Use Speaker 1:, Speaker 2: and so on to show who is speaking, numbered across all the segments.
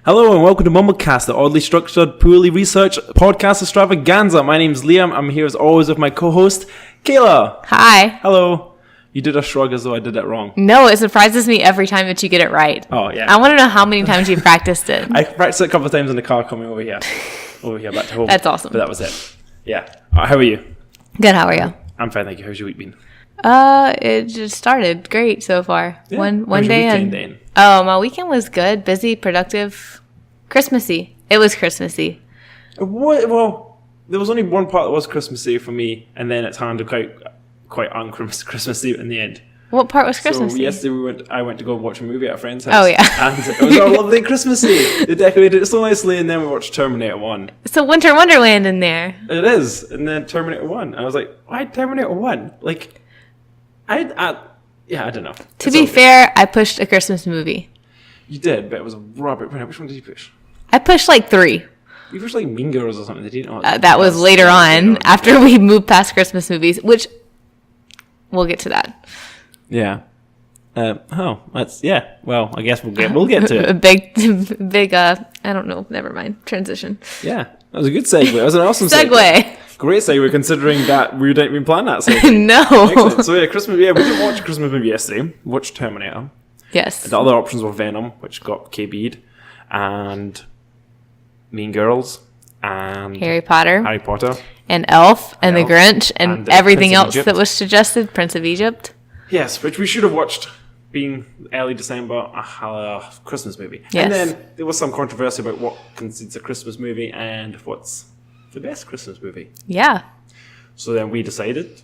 Speaker 1: Hello and welcome to MumbleCast, the oddly structured, poorly researched podcast extravaganza. My name's Liam. I'm here as always with my co-host, Kayla.
Speaker 2: Hi.
Speaker 1: Hello. You did a shrug as though I did that wrong.
Speaker 2: No, it surprises me every time that you get it right.
Speaker 1: Oh, yeah.
Speaker 2: I want to know how many times you've practiced it.
Speaker 1: I practiced it a couple of times in the car coming over here back to home.
Speaker 2: That's awesome.
Speaker 1: But that was it. Yeah. How are you?
Speaker 2: Good, how are you?
Speaker 1: I'm fine, thank you. How's your week been?
Speaker 2: It just started great so far.
Speaker 1: Yeah.
Speaker 2: One
Speaker 1: How's your
Speaker 2: day
Speaker 1: weekend
Speaker 2: in.
Speaker 1: then?
Speaker 2: Oh, my weekend was good, busy, productive, Christmassy. It was Christmassy.
Speaker 1: Well, there was only one part that was Christmassy for me, and then it turned quite un-Christmassy in the end.
Speaker 2: What part was Christmassy?
Speaker 1: So yesterday I went to go watch a movie at a friend's house.
Speaker 2: Oh, yeah.
Speaker 1: And it was all lovely Christmassy. They decorated it so nicely, and then we watched Terminator 1.
Speaker 2: It's a Winter Wonderland in there.
Speaker 1: It is. And then Terminator 1. I was like, why Terminator 1? Like, I don't know.
Speaker 2: To be fair, I pushed a Christmas movie.
Speaker 1: You did, but it was a rubber. Which one did you push?
Speaker 2: I pushed like 3.
Speaker 1: You pushed like Mean Girls or something. They didn't.
Speaker 2: That was later on, after we moved past Christmas movies, which we'll get to that.
Speaker 1: Yeah. Well, I guess we'll get to it.
Speaker 2: A big, I don't know, never mind. Transition.
Speaker 1: Yeah. That was a good segue. That was an awesome
Speaker 2: segue.
Speaker 1: Great segue, considering that we didn't even plan that segue.
Speaker 2: No.
Speaker 1: Excellent. So Christmas. Yeah, we didn't watch a Christmas movie yesterday. We watched Terminator.
Speaker 2: Yes.
Speaker 1: The other options were Venom, which got KB'd, and Mean Girls, and
Speaker 2: Harry Potter, and Elf, and The Grinch, and everything else that was suggested. Prince of Egypt.
Speaker 1: Yes, which we should have watched, being early December, a Christmas movie.
Speaker 2: Yes.
Speaker 1: And then there was some controversy about what constitutes a Christmas movie and what's the best Christmas movie.
Speaker 2: Yeah.
Speaker 1: So then we decided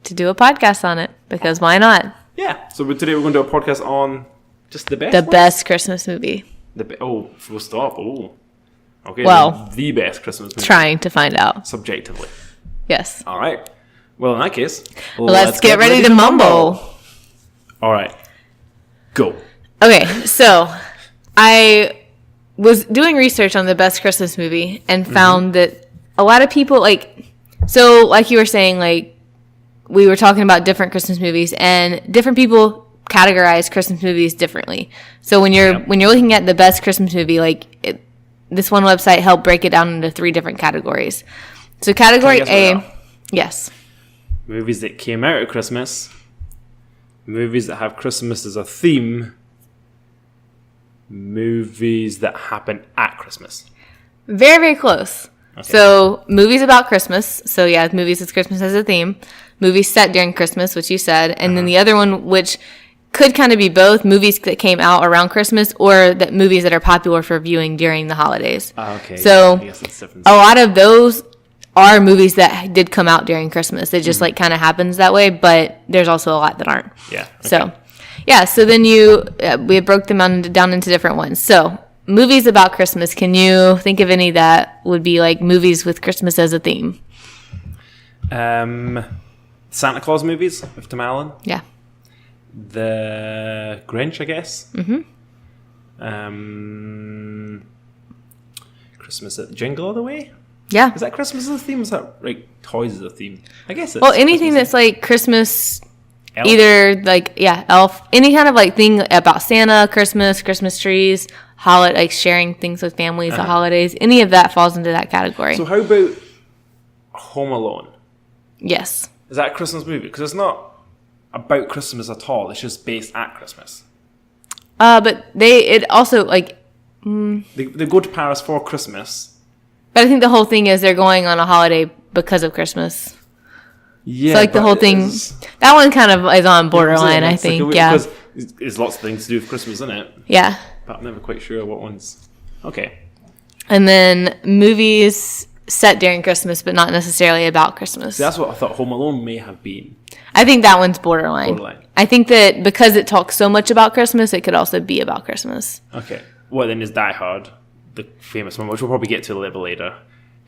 Speaker 2: to do a podcast on it, because why not?
Speaker 1: Yeah. So today we're going to do a podcast on just the best.
Speaker 2: The best Christmas movie.
Speaker 1: Full stop. Oh. Okay.
Speaker 2: Well,
Speaker 1: the best Christmas movie.
Speaker 2: Trying to find out.
Speaker 1: Subjectively.
Speaker 2: Yes.
Speaker 1: All right. Well, in that case,
Speaker 2: let's get ready to mumble.
Speaker 1: All right. Go.
Speaker 2: Okay. So I was doing research on the best Christmas movie and found that a lot of people like you were saying, we were talking about different Christmas movies, and different people categorize Christmas movies differently. So when you're looking at the best Christmas movie, this one website helped break it down into 3 different categories. So category A, yes.
Speaker 1: Movies that came out at Christmas, movies that have Christmas as a theme, movies that happen at Christmas.
Speaker 2: Very, very close. Okay. So movies about Christmas. So yeah, movies with Christmas as a theme. Movies set during Christmas, which you said. And then the other one, which could kind of be both, movies that came out around Christmas or that movies that are popular for viewing during the holidays.
Speaker 1: Okay.
Speaker 2: So
Speaker 1: I guess it's different.
Speaker 2: A lot of those are movies that did come out during Christmas. It just kind of happens that way, but there's also a lot that aren't.
Speaker 1: Yeah. Okay.
Speaker 2: So then we broke them down into different ones. So movies about Christmas. Can you think of any that would be like movies with Christmas as a theme?
Speaker 1: Santa Claus movies with Tim Allen.
Speaker 2: Yeah.
Speaker 1: The Grinch, I guess. Mm-hmm. Christmas at Jingle All the Way.
Speaker 2: Yeah.
Speaker 1: Is that Christmas as a theme? Is that toys as a theme? I guess it's...
Speaker 2: Well, anything Christmas that's like Christmas...
Speaker 1: Elf?
Speaker 2: Either Elf, any kind of thing about Santa, Christmas trees, sharing things with families at holidays. Any of that falls into that category.
Speaker 1: So how about Home Alone?
Speaker 2: Yes.
Speaker 1: Is that a Christmas movie? Because it's not about Christmas at all. It's just based at Christmas.
Speaker 2: But it also
Speaker 1: they go to Paris for Christmas.
Speaker 2: But I think the whole thing is they're going on a holiday because of Christmas.
Speaker 1: Yeah,
Speaker 2: so the whole thing, that one kind of is on borderline, I think.
Speaker 1: Because there's lots of things to do with Christmas, isn't it?
Speaker 2: Yeah.
Speaker 1: But I'm never quite sure what ones. Okay.
Speaker 2: And then movies set during Christmas, but not necessarily about Christmas.
Speaker 1: See, that's what I thought Home Alone may have been.
Speaker 2: I think that one's borderline. I think that because it talks so much about Christmas, it could also be about Christmas.
Speaker 1: Okay. Well, then there's Die Hard, the famous one, which we'll probably get to a little later.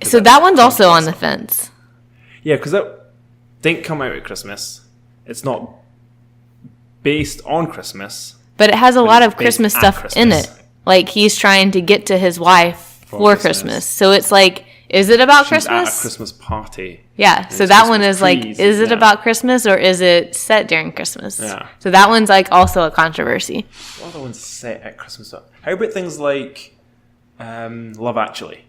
Speaker 2: So that one's also on the fence.
Speaker 1: Yeah, because that didn't come out at Christmas. It's not based on Christmas.
Speaker 2: But it has a lot of Christmas stuff in it. Like, he's trying to get to his wife for Christmas. So it's like, is it about Christmas?
Speaker 1: At a Christmas party.
Speaker 2: Yeah, so that one is trees, is it about Christmas or is it set during Christmas?
Speaker 1: Yeah.
Speaker 2: So that one's also a controversy.
Speaker 1: What other ones set at Christmas? How about things like Love Actually.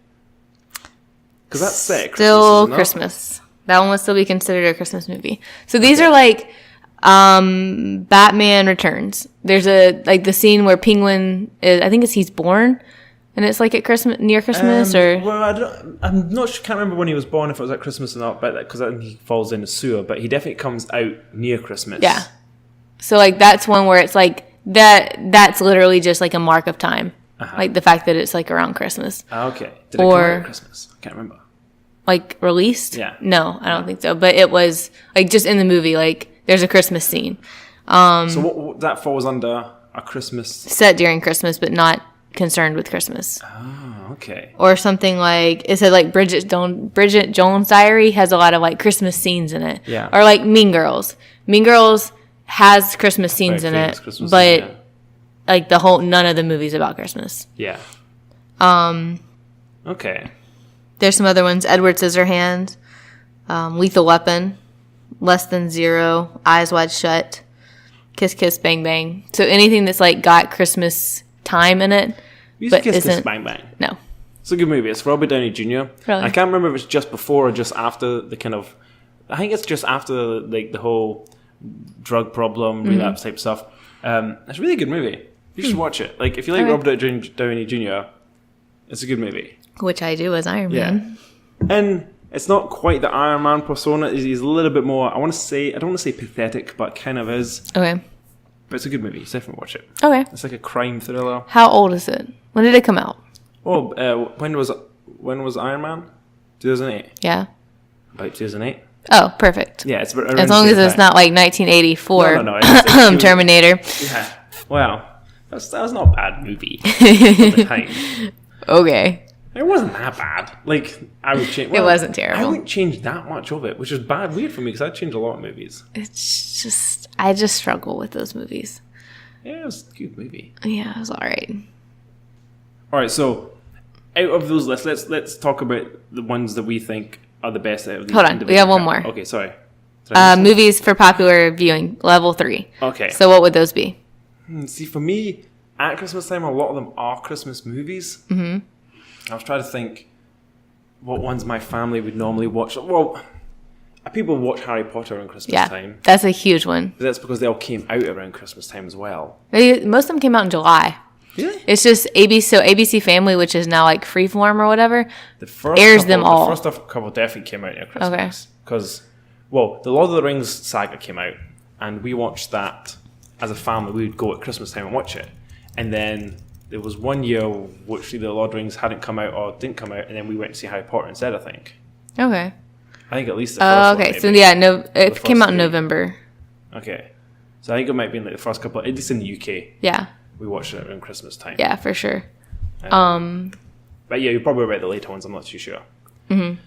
Speaker 1: Because that's set at
Speaker 2: Still
Speaker 1: Christmas,
Speaker 2: Christmas. That one would still be considered a Christmas movie. So these are like Batman Returns. There's the scene where Penguin is, I think he's born, and it's like at Christmas, near Christmas, or
Speaker 1: well, I'm not sure. Can't remember when he was born, if it was at Christmas or not, but because I think he falls in the sewer. But he definitely comes out near Christmas.
Speaker 2: Yeah. So like that's one where it's like that's literally just like a mark of time, like the fact that it's like around Christmas.
Speaker 1: Okay. Did it come out at Christmas? I can't remember.
Speaker 2: Like released?
Speaker 1: Yeah.
Speaker 2: No, I don't think so. But it was like just in the movie, like there's a Christmas scene.
Speaker 1: So what that falls under a Christmas
Speaker 2: set during Christmas, but not concerned with Christmas.
Speaker 1: Oh, okay.
Speaker 2: Or something like it said like Bridget Jones' Diary has a lot of like Christmas scenes in it.
Speaker 1: Yeah.
Speaker 2: Or like Mean Girls. Mean Girls has Christmas scenes in it, but like none of the movies about Christmas.
Speaker 1: Yeah. Okay.
Speaker 2: There's some other ones. Edward Scissorhands, Lethal Weapon, Less Than Zero, Eyes Wide Shut, Kiss Kiss Bang Bang. So anything that's like got Christmas time in it, but
Speaker 1: Kiss
Speaker 2: isn't.
Speaker 1: Kiss Bang Bang.
Speaker 2: No.
Speaker 1: It's a good movie. It's Robert Downey Jr.
Speaker 2: Really?
Speaker 1: I can't remember if it's just before or just after the kind of. I think it's just after like the whole drug problem, relapse type stuff. It's a really good movie. You should watch it. Like if you like Robert Downey Jr., it's a good movie.
Speaker 2: Which I do as Iron Man.
Speaker 1: And it's not quite the Iron Man persona. He's a little bit more. I don't want to say pathetic, but kind of is.
Speaker 2: Okay.
Speaker 1: But it's a good movie. You definitely watch it.
Speaker 2: Okay.
Speaker 1: It's like a crime thriller.
Speaker 2: How old is it? When did it come out?
Speaker 1: Oh, when was Iron Man? 2008.
Speaker 2: Yeah.
Speaker 1: About 2008.
Speaker 2: Oh, perfect.
Speaker 1: Yeah, it's
Speaker 2: as long as it's not like 1984
Speaker 1: No. It's
Speaker 2: Terminator.
Speaker 1: Yeah. Well, that was not a bad movie at the time.
Speaker 2: Okay.
Speaker 1: It wasn't that bad. Like I would change.
Speaker 2: It wasn't terrible.
Speaker 1: I wouldn't change that much of it, which is weird for me because I change a lot of movies.
Speaker 2: It's just I just struggle with those movies.
Speaker 1: Yeah, it was a good movie.
Speaker 2: Yeah, it was all right.
Speaker 1: All right, so out of those lists, let's talk about the ones that we think are the best out of these.
Speaker 2: Hold on, we have one more.
Speaker 1: Okay, sorry.
Speaker 2: Movies for popular viewing, level 3.
Speaker 1: Okay.
Speaker 2: So what would those be?
Speaker 1: See, for me, at Christmas time, a lot of them are Christmas movies. Mm-hmm. I was trying to think what ones my family would normally watch. Well, people watch Harry Potter around Christmas time.
Speaker 2: That's a huge one.
Speaker 1: That's because they all came out around Christmas time as well.
Speaker 2: Most of them came out in July.
Speaker 1: Really?
Speaker 2: It's just ABC. So ABC Family, which is now like Freeform or whatever, airs them all.
Speaker 1: The first couple definitely came out near Christmas. Because, well, the Lord of the Rings saga came out, and we watched that as a family. We would go at Christmas time and watch it. And then there was one year which the Lord of the Rings hadn't come out or didn't come out, and then we went to see Harry Potter instead, I think.
Speaker 2: Okay.
Speaker 1: I think at least the first one,
Speaker 2: okay. So yeah, it came out in November.
Speaker 1: Okay. So I think it might be in like the first couple, at least in the UK.
Speaker 2: Yeah.
Speaker 1: We watched it around Christmas time.
Speaker 2: Yeah, for sure.
Speaker 1: But yeah, you're probably right, the later ones, I'm not too sure. Mm-hmm.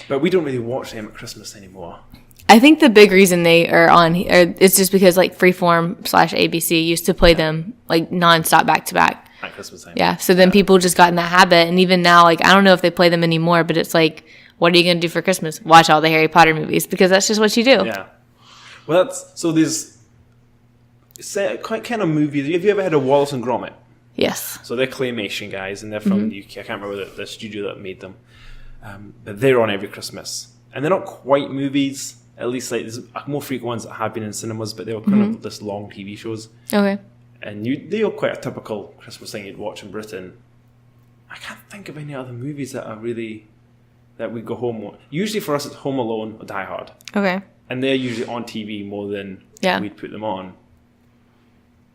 Speaker 1: But we don't really watch them at Christmas anymore.
Speaker 2: I think the big reason they are on here is just because like Freeform/ABC used to play them like nonstop back to back.
Speaker 1: At Christmas time.
Speaker 2: Yeah, so then people just got in that habit. And even now, like, I don't know if they play them anymore, but it's like, what are you going to do for Christmas? Watch all the Harry Potter movies, because that's just what you do.
Speaker 1: Yeah. Well, there's kind of movies. Have you ever heard of Wallace and Gromit?
Speaker 2: Yes.
Speaker 1: So they're claymation guys, and they're from the UK. I can't remember the studio that made them. But they're on every Christmas. And they're not quite movies. At least like there's more frequent ones that have been in cinemas, but they were kind of just long TV shows.
Speaker 2: Okay.
Speaker 1: And they are quite a typical Christmas thing you'd watch in Britain. I can't think of any other movies that are really that we go home with. Usually for us it's Home Alone or Die Hard.
Speaker 2: Okay.
Speaker 1: And they're usually on TV more than we'd put them on.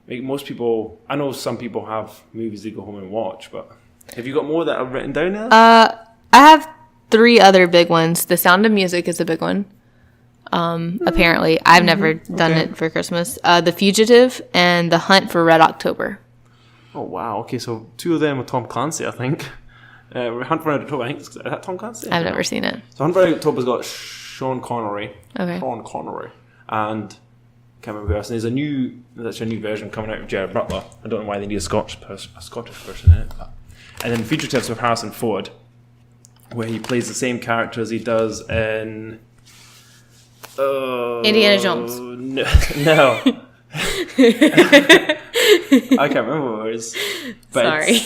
Speaker 1: Like most people, I know some people have movies they go home and watch, but have you got more that are written down there?
Speaker 2: I have 3 other big ones. The Sound of Music is a big one. Apparently, I've never done it for Christmas. The Fugitive and The Hunt for Red October.
Speaker 1: Oh wow! Okay, so 2 of them are Tom Clancy, I think. Hunt for Red October, I think is that Tom Clancy?
Speaker 2: I've never seen it.
Speaker 1: So Hunt for Red October's got Sean Connery.
Speaker 2: Okay.
Speaker 1: Sean Connery and can't remember who else. And there's a new version coming out of Gerard Butler. I don't know why they need a Scottish person in it. And then Fugitives with Harrison Ford, where he plays the same character as he does in.
Speaker 2: Indiana Jones.
Speaker 1: No. I can't remember what it is.
Speaker 2: Sorry.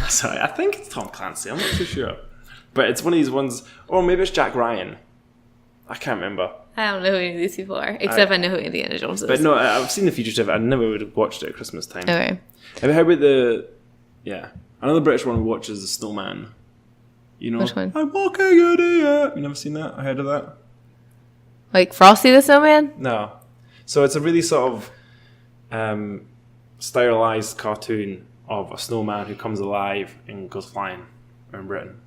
Speaker 1: Sorry, I think it's Tom Clancy. I'm not too sure. But it's one of these ones, or maybe it's Jack Ryan. I can't remember.
Speaker 2: I don't know who any of these people are, except I know who Indiana Jones is.
Speaker 1: But no, I've seen The Fugitive. I never would have watched it at Christmas time.
Speaker 2: Okay.
Speaker 1: How about another British one we watch is The Snowman. You know?
Speaker 2: Which one?
Speaker 1: I'm walking in the air. You never seen that? I heard of that?
Speaker 2: Like Frosty the Snowman?
Speaker 1: No. So it's a really sort of stylized cartoon of a snowman who comes alive and goes flying around Britain.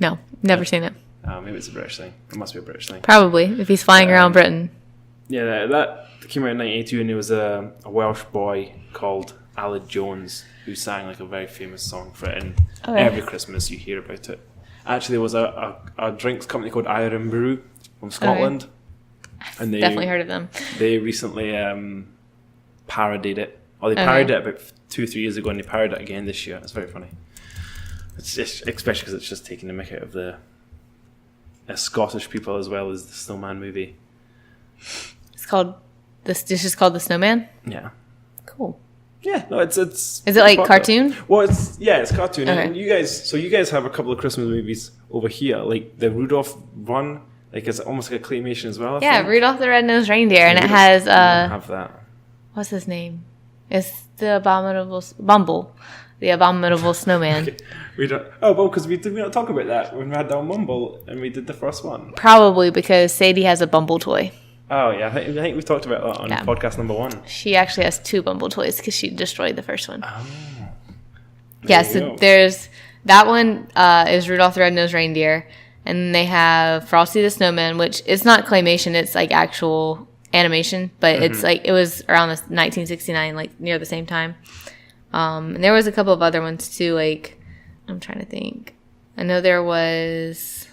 Speaker 2: No, never seen it.
Speaker 1: Maybe it's a British thing. It must be a British thing.
Speaker 2: Probably, if he's flying around Britain.
Speaker 1: Yeah, that came out in 1982, and there was a Welsh boy called Aled Jones who sang like a very famous song for it, and every Christmas you hear about it. Actually, there was a drinks company called Iron Brew from Scotland. And they
Speaker 2: definitely heard of them.
Speaker 1: They recently parodied it. Or they parodied it about 2-3 years ago, and they parodied it again this year. It's very funny. It's just, especially because it's just taking the mick out of the Scottish people as well as the Snowman movie.
Speaker 2: It's called this dish is called The Snowman?
Speaker 1: Yeah.
Speaker 2: Cool.
Speaker 1: Yeah, no, it's
Speaker 2: Is it like cartoon?
Speaker 1: Well, it's cartoon. Okay. And you guys have a couple of Christmas movies over here, like the Rudolph one. Like it's almost like a claymation as well. I think.
Speaker 2: Rudolph the Red-Nosed Reindeer, and it has
Speaker 1: have that.
Speaker 2: What's his name? It's the abominable Bumble, the abominable snowman.
Speaker 1: Okay. We don't. Oh well, because did we not talk about that when we had our Mumble and we did the first one?
Speaker 2: Probably because Sadie has a Bumble toy.
Speaker 1: Oh yeah, I think we talked about that on podcast number 1.
Speaker 2: She actually has 2 Bumble toys because she destroyed the first one.
Speaker 1: Oh.
Speaker 2: So there's that one is Rudolph the Red-Nosed Reindeer. And they have Frosty the Snowman, which it's not claymation, it's like actual animation, but it's like it was around 1969, like near the same time. And there was a couple of other ones too, like I'm trying to think. I know there was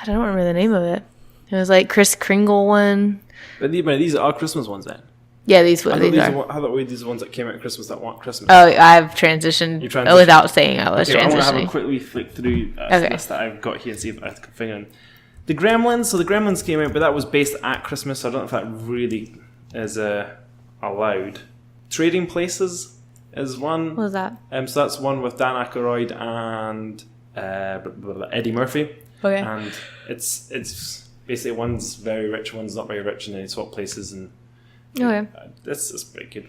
Speaker 2: I don't remember the name of it. It was like Kris Kringle one.
Speaker 1: But these are Christmas ones then.
Speaker 2: Yeah, these are.
Speaker 1: I thought these are the ones that came out at Christmas that weren't Christmas.
Speaker 2: Oh, I've transitioned without saying I was transitioning. I want to have a
Speaker 1: quickly flick through the list that I've got here and see if I can figure in. The Gremlins. So the Gremlins came out, but that was based at Christmas, so I don't know if that really is allowed. Trading Places is one.
Speaker 2: What was that?
Speaker 1: So that's one with Dan Aykroyd and Eddie Murphy. Okay. And it's basically one's very rich, one's not very rich, and they swap places and.
Speaker 2: Okay.
Speaker 1: It's pretty good.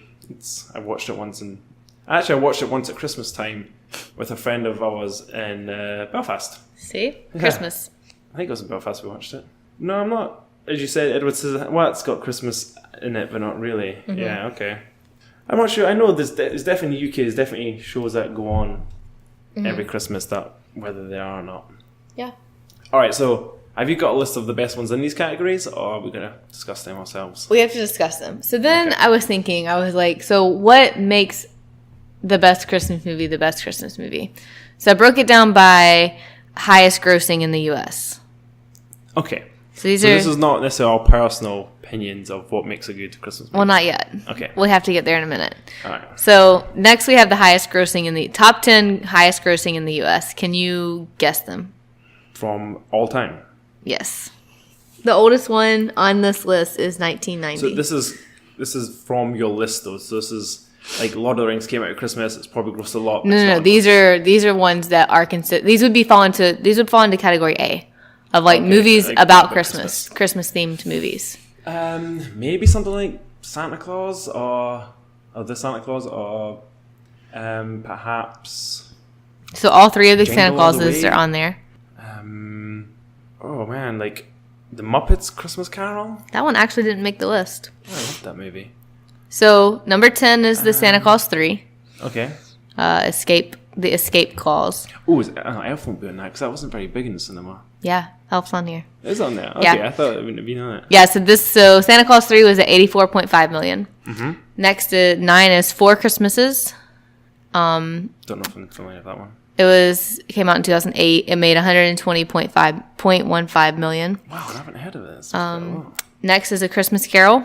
Speaker 1: I watched it once, and actually I watched it once at Christmas time with a friend of ours in Belfast.
Speaker 2: See? Christmas.
Speaker 1: I think it was in Belfast we watched it. No, I'm not. As you said, Edward says, well, it's got Christmas in it, but not really. Mm-hmm. Yeah, okay. I'm not sure. I know there's definitely UK, there's definitely shows that go on every Christmas, that whether they are or not.
Speaker 2: Yeah.
Speaker 1: All right, so have you got a list of the best ones in these categories, or are we going to discuss them ourselves?
Speaker 2: We have to discuss them. So then I was thinking, I was like, so what makes the best Christmas movie the best Christmas movie? So I broke it down by highest grossing in the U.S.
Speaker 1: Okay.
Speaker 2: So this is not
Speaker 1: necessarily our personal opinions of what makes a good Christmas movie.
Speaker 2: Well, not yet.
Speaker 1: Okay.
Speaker 2: We'll have to get there in a minute.
Speaker 1: All right.
Speaker 2: So next we have the highest grossing in the top 10 highest grossing in the U.S. Can you guess them?
Speaker 1: From all time?
Speaker 2: Yes. The oldest one on this list is 1990.
Speaker 1: So this is from your list though. So this is like Lord of the Rings came out at Christmas. It's probably grossed a lot.
Speaker 2: No. These are ones that are considered. These would fall into category A of movies like about Christmas themed movies.
Speaker 1: Maybe something like Santa Claus or the Santa Claus or perhaps.
Speaker 2: So all 3 of the Santa Clauses are on there.
Speaker 1: Oh man, like the Muppets Christmas Carol?
Speaker 2: That one actually didn't make the list.
Speaker 1: Oh, I love that movie.
Speaker 2: So number 10 is the Santa Claus 3.
Speaker 1: Okay.
Speaker 2: The Escape Clause.
Speaker 1: Oh, Elf won't be on that because that wasn't very big in the cinema.
Speaker 2: Yeah, Elf's on here.
Speaker 1: It's on there. Okay, yeah. I thought it wouldn't have been on it.
Speaker 2: Yeah, so Santa Claus 3 was at $84.5 million.
Speaker 1: Mm-hmm. Next
Speaker 2: to 9 is Four Christmases.
Speaker 1: Don't know if I'm familiar with that one.
Speaker 2: It came out in 2008. It made $120.15 million.
Speaker 1: Wow, I haven't heard of this.
Speaker 2: Next is A Christmas Carol,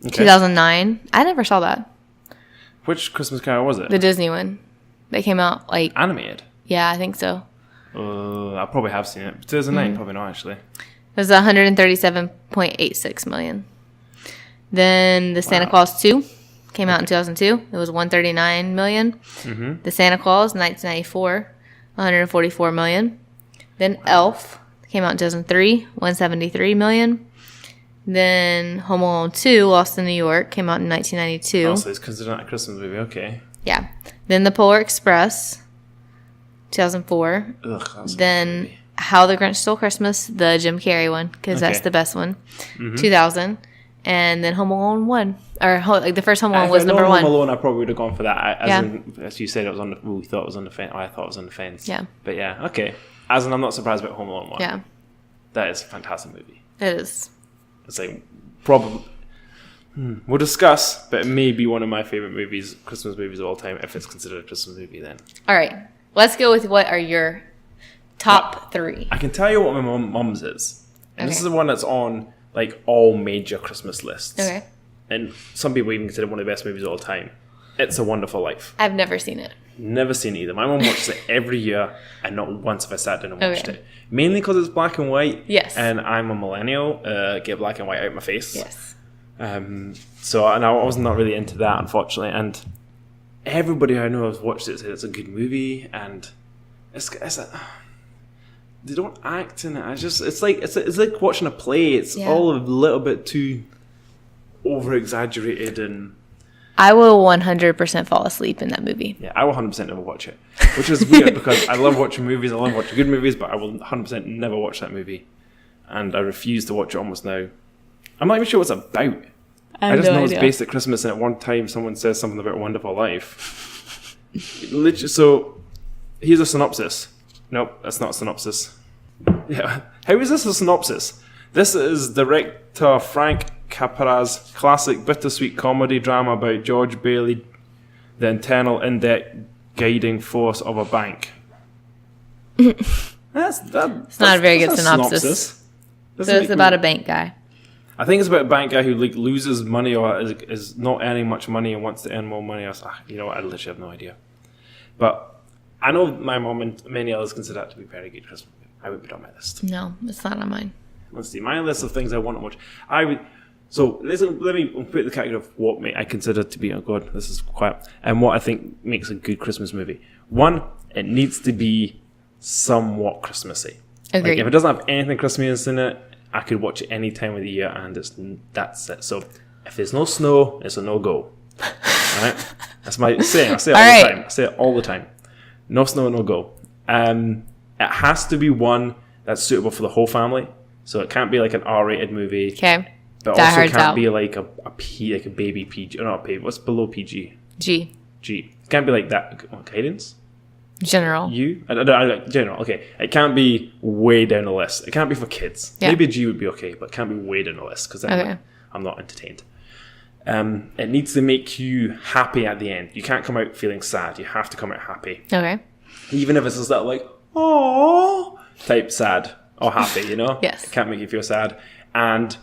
Speaker 2: 2009. I never saw that.
Speaker 1: Which Christmas Carol was it?
Speaker 2: The Disney one. They came out
Speaker 1: animated.
Speaker 2: Yeah, I think so.
Speaker 1: I probably have seen it. 2009, probably not actually.
Speaker 2: It was $137.86 million. Then the Santa Claus 2, came out in 2002. It was 139 million. Mm-hmm. The Santa Claus, 1994, 144 million. Then Elf came out in 2003, 173 million. Then Home Alone 2, Lost in New York, came out in 1992.
Speaker 1: Oh, so it's considered a Christmas movie. Okay.
Speaker 2: Yeah. Then The Polar Express, 2004.
Speaker 1: Ugh, that's
Speaker 2: then How the Grinch Stole Christmas, the Jim Carrey one, because that's the best one, 2000. And then Home Alone 1. Or like the first Home Alone was number 1.
Speaker 1: Home Alone, I probably would have gone for that. As you said, it was on the. We thought it was on the fence. I thought it was on the fence.
Speaker 2: Yeah.
Speaker 1: But yeah, okay. As in, I'm not surprised about Home Alone 1.
Speaker 2: Yeah.
Speaker 1: That is a fantastic movie.
Speaker 2: It is.
Speaker 1: It's like probably. We'll discuss, but it may be one of my favorite movies, Christmas movies of all time, if it's considered a Christmas movie. Then.
Speaker 2: All right, let's go with what are your top 3.
Speaker 1: I can tell you what my mum's is, and this is the one that's on like all major Christmas lists.
Speaker 2: Okay.
Speaker 1: And some people even consider it one of the best movies of all time. It's a Wonderful Life.
Speaker 2: I've never seen it.
Speaker 1: Never seen it either. My mum watches it every year, and not once have I sat down and watched it. Mainly because it's black and white.
Speaker 2: Yes.
Speaker 1: And I'm a millennial. Get black and white out my face.
Speaker 2: Yes.
Speaker 1: So and I was not really into that, unfortunately. And everybody I know has watched it said it's a good movie, and they don't act in it. It's like watching a play. It's all a little bit too over exaggerated, and
Speaker 2: I will 100% fall asleep in that movie.
Speaker 1: Yeah, I will 100% never watch it, which is weird because I love watching movies. I love watching good movies, but I will 100% never watch that movie, and I refuse to watch it almost now. I'm not even sure what it's about. I just know it's based at Christmas, and at one time someone says something about A Wonderful Life. Literally, so here's a synopsis. Nope, that's not a synopsis. Yeah, how is this a synopsis? This is director Frank Capra's classic bittersweet comedy drama about George Bailey, the internal in-depth guiding force of a bank. It's
Speaker 2: not a very good synopsis. So it's about a bank guy.
Speaker 1: I think it's about a bank guy who like loses money or is not earning much money and wants to earn more money. I literally have no idea. But I know my mom and many others consider that to be a very good Christmas movie. I would put it on my list.
Speaker 2: No, it's not on mine.
Speaker 1: Let's see. My list of things I want to watch. So let me put the category of what I consider to be, oh god, this is quiet, and what I think makes a good Christmas movie. One, it needs to be somewhat Christmassy.
Speaker 2: Agreed.
Speaker 1: Like if it doesn't have anything Christmas in it, I could watch it any time of the year, and that's it. So if there's no snow, it's a no-go. Right? That's my saying. I say it all the time. I say it all the time. No snow, no go. It has to be one that's suitable for the whole family. So it can't be like an R-rated movie.
Speaker 2: Okay.
Speaker 1: But
Speaker 2: Die
Speaker 1: also
Speaker 2: Hard's
Speaker 1: can't
Speaker 2: out.
Speaker 1: be like a baby PG. Or not baby. What's below PG?
Speaker 2: G.
Speaker 1: It can't be like that. Guidance?
Speaker 2: General.
Speaker 1: I like general. Okay. It can't be way down the list. It can't be for kids.
Speaker 2: Yeah.
Speaker 1: Maybe G would be okay, but it can't be way down the list because then I'm not entertained. It needs to make you happy at the end. You can't come out feeling sad. You have to come out happy.
Speaker 2: Okay.
Speaker 1: Even if it's just that like, aww type sad or happy, you know?
Speaker 2: Yes.
Speaker 1: It can't make you feel sad. And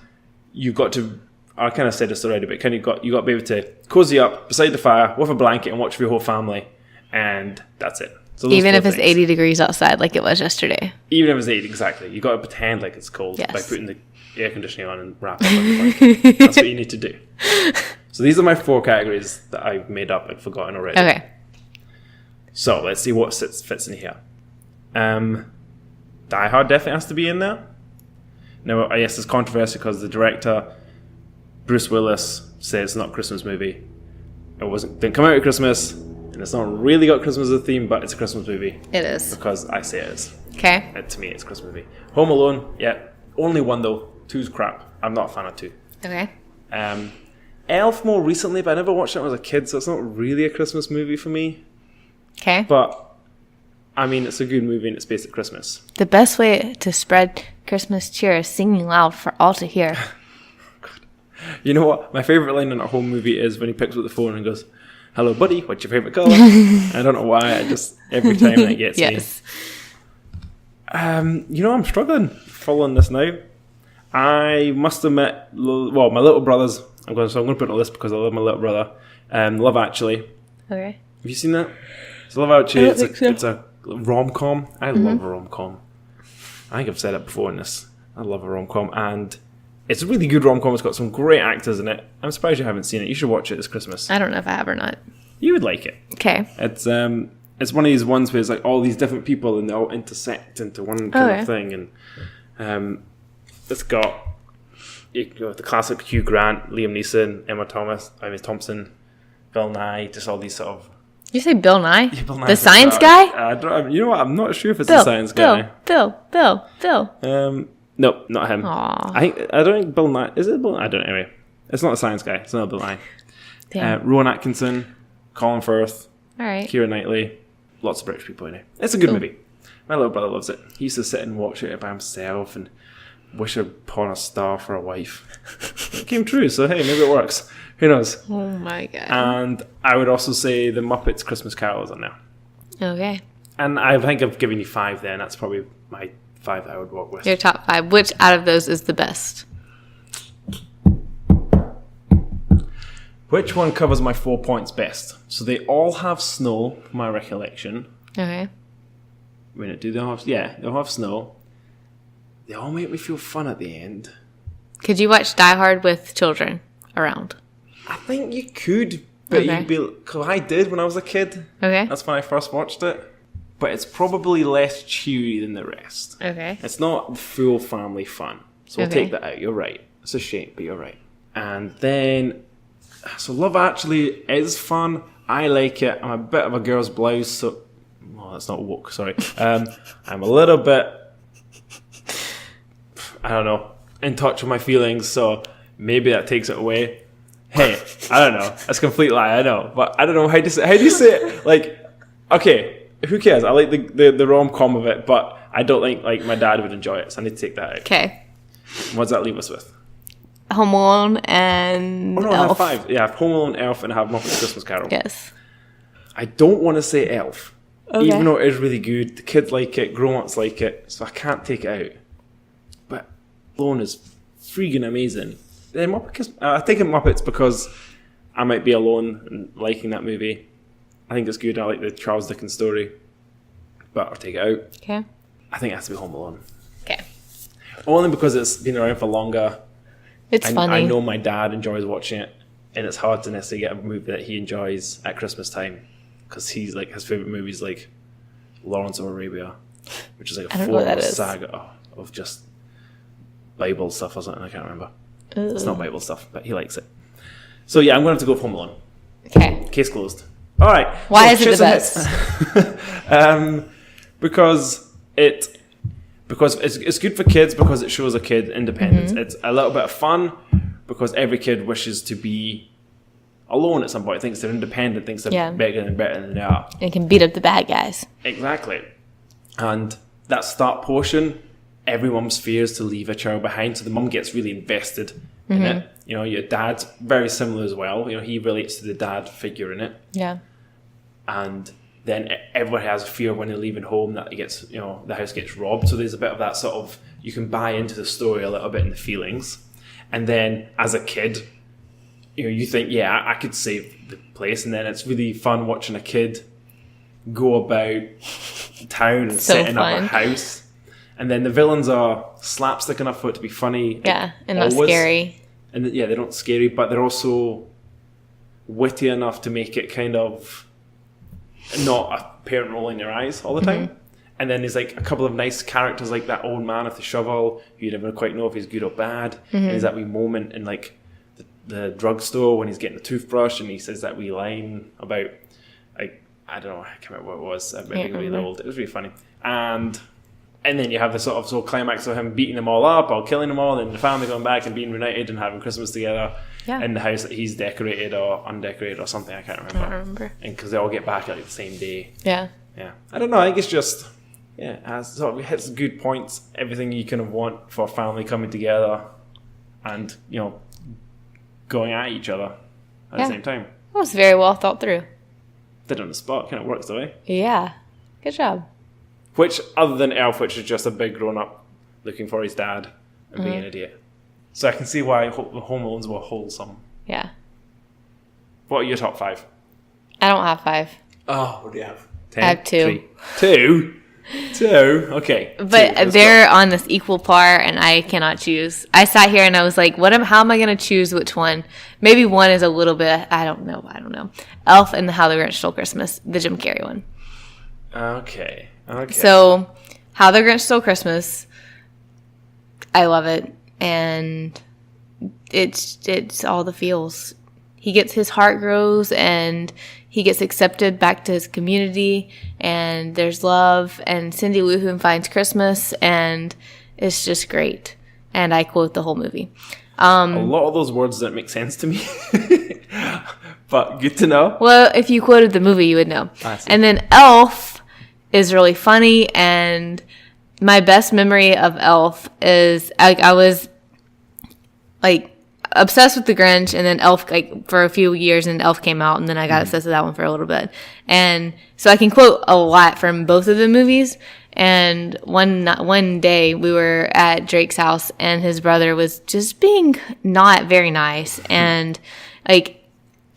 Speaker 1: you've got to, I kind of said this already, but you got to be able to cozy up beside the fire with a blanket and watch for your whole family. And that's it. So
Speaker 2: even if it's 80 degrees outside like it was yesterday.
Speaker 1: Even if it's 80, exactly. You got to pretend like it's cold by putting the air conditioning on and wrap up on the blanket. That's what you need to do. So these are my 4 categories that I've made up and forgotten already.
Speaker 2: Okay.
Speaker 1: So let's see what fits in here. Die Hard definitely has to be in there. Now, I guess it's controversial because the director, Bruce Willis, says it's not a Christmas movie. It didn't come out at Christmas, and it's not really got Christmas as a theme, but it's a Christmas movie.
Speaker 2: It is.
Speaker 1: Because I say it is.
Speaker 2: Okay.
Speaker 1: And to me, it's a Christmas movie. Home Alone, yeah. Only 1 though. 2's crap. I'm not a fan of 2.
Speaker 2: Okay.
Speaker 1: Elf more recently, but I never watched it when I was a kid, so it's not really a Christmas movie for me.
Speaker 2: Okay.
Speaker 1: But I mean, it's a good movie and it's based at Christmas.
Speaker 2: The best way to spread Christmas cheer is singing loud for all to hear.
Speaker 1: You know what? My favourite line in that whole movie is when he picks up the phone and goes, "Hello, buddy, what's your favourite colour?" I don't know why, every time that gets me. I'm struggling following this now. I must admit, my little brothers, I'm going to put it on the list because I love my little brother. Love Actually.
Speaker 2: Okay.
Speaker 1: Have you seen that? So Love Actually, it's a rom-com. I love a rom-com. I think I've said it before in this. I love a rom-com. And It's a really good rom-com. It's got some great actors in it. I'm surprised you haven't seen it. You should watch it this Christmas.
Speaker 2: I don't know if I have or not.
Speaker 1: You would like it.
Speaker 2: Okay.
Speaker 1: It's one of these ones where it's like all these different people and they all intersect into one kind of thing. And it's got the classic Hugh Grant, Liam Neeson, Emma Thompson, Bill Nye, just all these sort of...
Speaker 2: You say Bill Nye?
Speaker 1: Yeah, Bill Nye,
Speaker 2: the science guy?
Speaker 1: You know what? I'm not sure if it's the science guy.
Speaker 2: Bill.
Speaker 1: No, not him.
Speaker 2: Aww.
Speaker 1: I don't think Bill Nye... Is it Bill Nye? I don't know. Anyway, it's not the science guy. It's not Bill Nye. Rowan Atkinson, Colin Firth,
Speaker 2: all right.
Speaker 1: Keira Knightley. Lots of British people in it. It's a good movie. My little brother loves it. He used to sit and watch it by himself and wish upon a star for a wife. It came true, so hey, maybe it works. Who knows?
Speaker 2: Oh my god.
Speaker 1: And I would also say the Muppets Christmas Carol is on there.
Speaker 2: Okay.
Speaker 1: And I think I've given you 5 there, and that's probably my 5 that I would work with.
Speaker 2: Your top 5. Which out of those is the best?
Speaker 1: Which one covers my 4 points best? So they all have snow, from my recollection.
Speaker 2: Okay.
Speaker 1: Do they all have... Yeah, they all have snow. They all make me feel fun at the end.
Speaker 2: Could you watch Die Hard with children around?
Speaker 1: I think you could, but you'd be... Cause I did when I was a kid.
Speaker 2: Okay.
Speaker 1: That's when I first watched it. But it's probably less cheery than the rest.
Speaker 2: Okay.
Speaker 1: It's not full family fun. So we'll take that out. You're right. It's a shame, but you're right. And then... So Love Actually is fun. I like it. I'm a bit of a girl's blouse, so... Well, that's not woke, sorry. I'm a little bit... I don't know, in touch with my feelings, so maybe that takes it away. Hey, I don't know. That's a complete lie, I know. But I don't know how do you say it? Like, okay, who cares? I like the rom-com of it, but I don't think like my dad would enjoy it, so I need to take that out.
Speaker 2: Okay.
Speaker 1: What does that leave us with?
Speaker 2: Home Alone and
Speaker 1: I
Speaker 2: Elf.
Speaker 1: have 5. Yeah, I have Home Alone, Elf, and I have Muppets Christmas Carol.
Speaker 2: Yes.
Speaker 1: I don't want to say Elf.
Speaker 2: Okay.
Speaker 1: Even though it is really good. The kids like it, grown-ups like it, so I can't take it out. But Alone is freaking amazing. Then I take it Muppets because I might be alone and liking that movie. I think it's good. I like the Charles Dickens story. But I'll take it out.
Speaker 2: Okay.
Speaker 1: I think it has to be Home Alone.
Speaker 2: Okay.
Speaker 1: Only because it's been around for longer.
Speaker 2: It's funny.
Speaker 1: I know my dad enjoys watching it, and it's hard to necessarily get a movie that he enjoys at Christmas time, because he's like his favorite movie is like Lawrence of Arabia, which is like a 4-hour saga of just Bible stuff or something. I can't remember. Ooh. It's not Bible stuff, but he likes it. So yeah, I'm going to have to go with Home Alone.
Speaker 2: Okay.
Speaker 1: Case closed. All right.
Speaker 2: Why is it the best?
Speaker 1: Because it's good for kids because it shows a kid independence. Mm-hmm. It's a little bit of fun because every kid wishes to be alone at some point. Thinks they're independent, thinks they're better than they are.
Speaker 2: And can beat up the bad guys.
Speaker 1: Exactly. And that start portion, every mum's fears to leave a child behind, so the mum gets really invested in it. You know, your dad's very similar as well. You know, he relates to the dad figure in it.
Speaker 2: Yeah.
Speaker 1: And then everybody has a fear when they're leaving home that the house gets robbed. So there's a bit of that sort of, you can buy into the story a little bit in the feelings. And then as a kid, you think, I could save the place. And then it's really fun watching a kid go about town and setting up a house. And then the villains are slapstick enough for it to be funny.
Speaker 2: Yeah, and not scary.
Speaker 1: And they're not scary, but they're also witty enough to make it kind of not a parent rolling their eyes all the time. And then there's like a couple of nice characters like that old man with the shovel who you never quite know if he's good or bad. And there's that wee moment in like the drugstore when he's getting the toothbrush and he says that wee line about, like, I don't know, I can't remember what it was. It was really funny. And then you have the sort of climax of him beating them all up or killing them all, and the family going back and being reunited and having Christmas together in the house that he's decorated or undecorated or something. I can't remember.
Speaker 2: I don't remember.
Speaker 1: And because they all get back at like the same day.
Speaker 2: Yeah.
Speaker 1: Yeah. I don't know. I think it's just, it hits good points. Everything you kind of want for a family coming together and, going at each other at the same time.
Speaker 2: That was very well thought through.
Speaker 1: Did it on the spot. Kind of works, though, eh?
Speaker 2: Yeah. Good job.
Speaker 1: Which, other than Elf, which is just a big grown-up looking for his dad and being an idiot. So I can see why Home Alones were wholesome.
Speaker 2: Yeah.
Speaker 1: What are your top 5?
Speaker 2: I don't have 5.
Speaker 1: Oh, what do you have? 10?
Speaker 2: I have 2.
Speaker 1: 3. 2? Two. Okay.
Speaker 2: But they're on this equal par, and I cannot choose. I sat here and I was like, how am I going to choose which one? Maybe one is a little bit, I don't know. Elf and How the Grinch Stole Christmas, the Jim Carrey one.
Speaker 1: Okay.
Speaker 2: So, How the Grinch Stole Christmas, I love it. And it's all the feels. His heart grows, and he gets accepted back to his community, and there's love, and Cindy Lou Who finds Christmas, and it's just great. And I quote the whole movie.
Speaker 1: A lot of those words don't make sense to me, but good to know.
Speaker 2: Well, if you quoted the movie, you would know. And then Elf is really funny, and my best memory of Elf is I was like obsessed with the Grinch, and then Elf for a few years, and Elf came out, and then I got obsessed with that one for a little bit. And so I can quote a lot from both of the movies. And one day we were at Drake's house, and his brother was just being not very nice. And I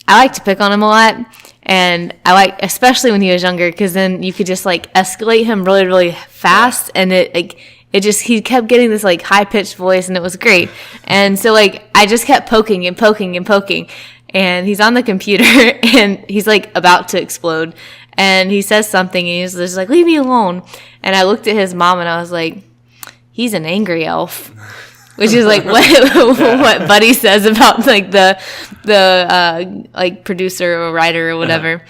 Speaker 2: like to pick on him a lot, and especially when he was younger, because then you could just escalate him really, really fast, and he kept getting this high pitched voice, and it was great. And so I just kept poking and poking and poking, and he's on the computer and he's about to explode, and he says something, and he's just leave me alone. And I looked at his mom, and I was like, he's an angry elf, which is what Buddy says about the producer or writer or whatever.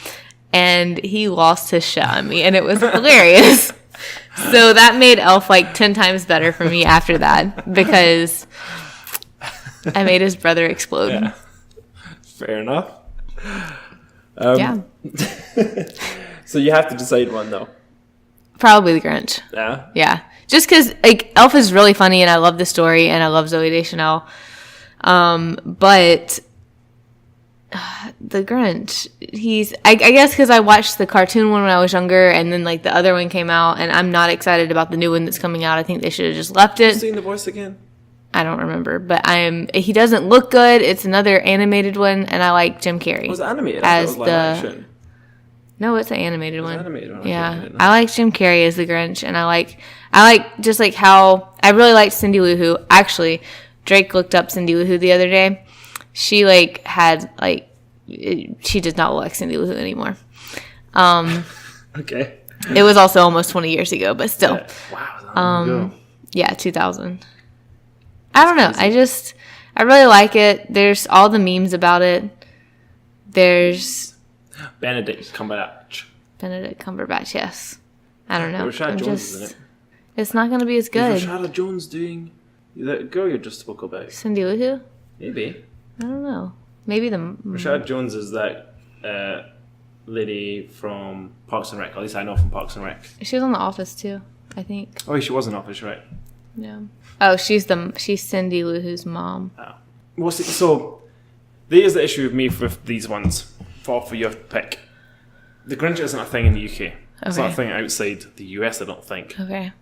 Speaker 2: And he lost his shit on me, and it was hilarious. So that made Elf 10 times better for me after that, because I made his brother explode.
Speaker 1: Yeah. Fair enough.
Speaker 2: Yeah.
Speaker 1: So you have to decide one, though.
Speaker 2: Probably the Grinch.
Speaker 1: Yeah?
Speaker 2: Yeah. Just because Elf is really funny, and I love the story, and I love Zooey Deschanel. But the Grinch, I guess because I watched the cartoon one when I was younger, and then the other one came out, and I'm not excited about the new one that's coming out. I think they should have just left it.
Speaker 1: Have you seen the voice again?
Speaker 2: I don't remember, but he doesn't look good. It's another animated one, and I like Jim Carrey.
Speaker 1: Was it animated? As live action.
Speaker 2: No, it's an animated one.
Speaker 1: Animated one.
Speaker 2: Yeah, I like Jim Carrey as the Grinch, and I like just how I really liked Cindy Lou Who. Actually, Drake looked up Cindy Lou Who the other day. She she does not look like Cindy Lou Who anymore.
Speaker 1: Okay.
Speaker 2: It was also almost 20 years ago, but still.
Speaker 1: Yeah. Wow. That long ago.
Speaker 2: Yeah, 2000. I don't know. I really like it. There's all the memes about it. There's
Speaker 1: Benedict Cumberbatch.
Speaker 2: Yes. I don't know.
Speaker 1: Rashad Jones is in it.
Speaker 2: It's not going to be as good.
Speaker 1: Is Rashad Jones doing the girl you just spoke about?
Speaker 2: Cindy Lou Who?
Speaker 1: Maybe.
Speaker 2: I don't know. Maybe
Speaker 1: Rashad Jones is that lady from Parks and Rec. At least I know from Parks and Rec.
Speaker 2: She was on The Office too, I think.
Speaker 1: Oh, she was in Office, right?
Speaker 2: Yeah. Oh, she's Cindy Lou Who's mom.
Speaker 1: Oh. Well, so there's the issue with me with these ones. For your pick, the Grinch isn't a thing in the UK. Okay. It's not a thing outside the US, I don't think.
Speaker 2: Okay.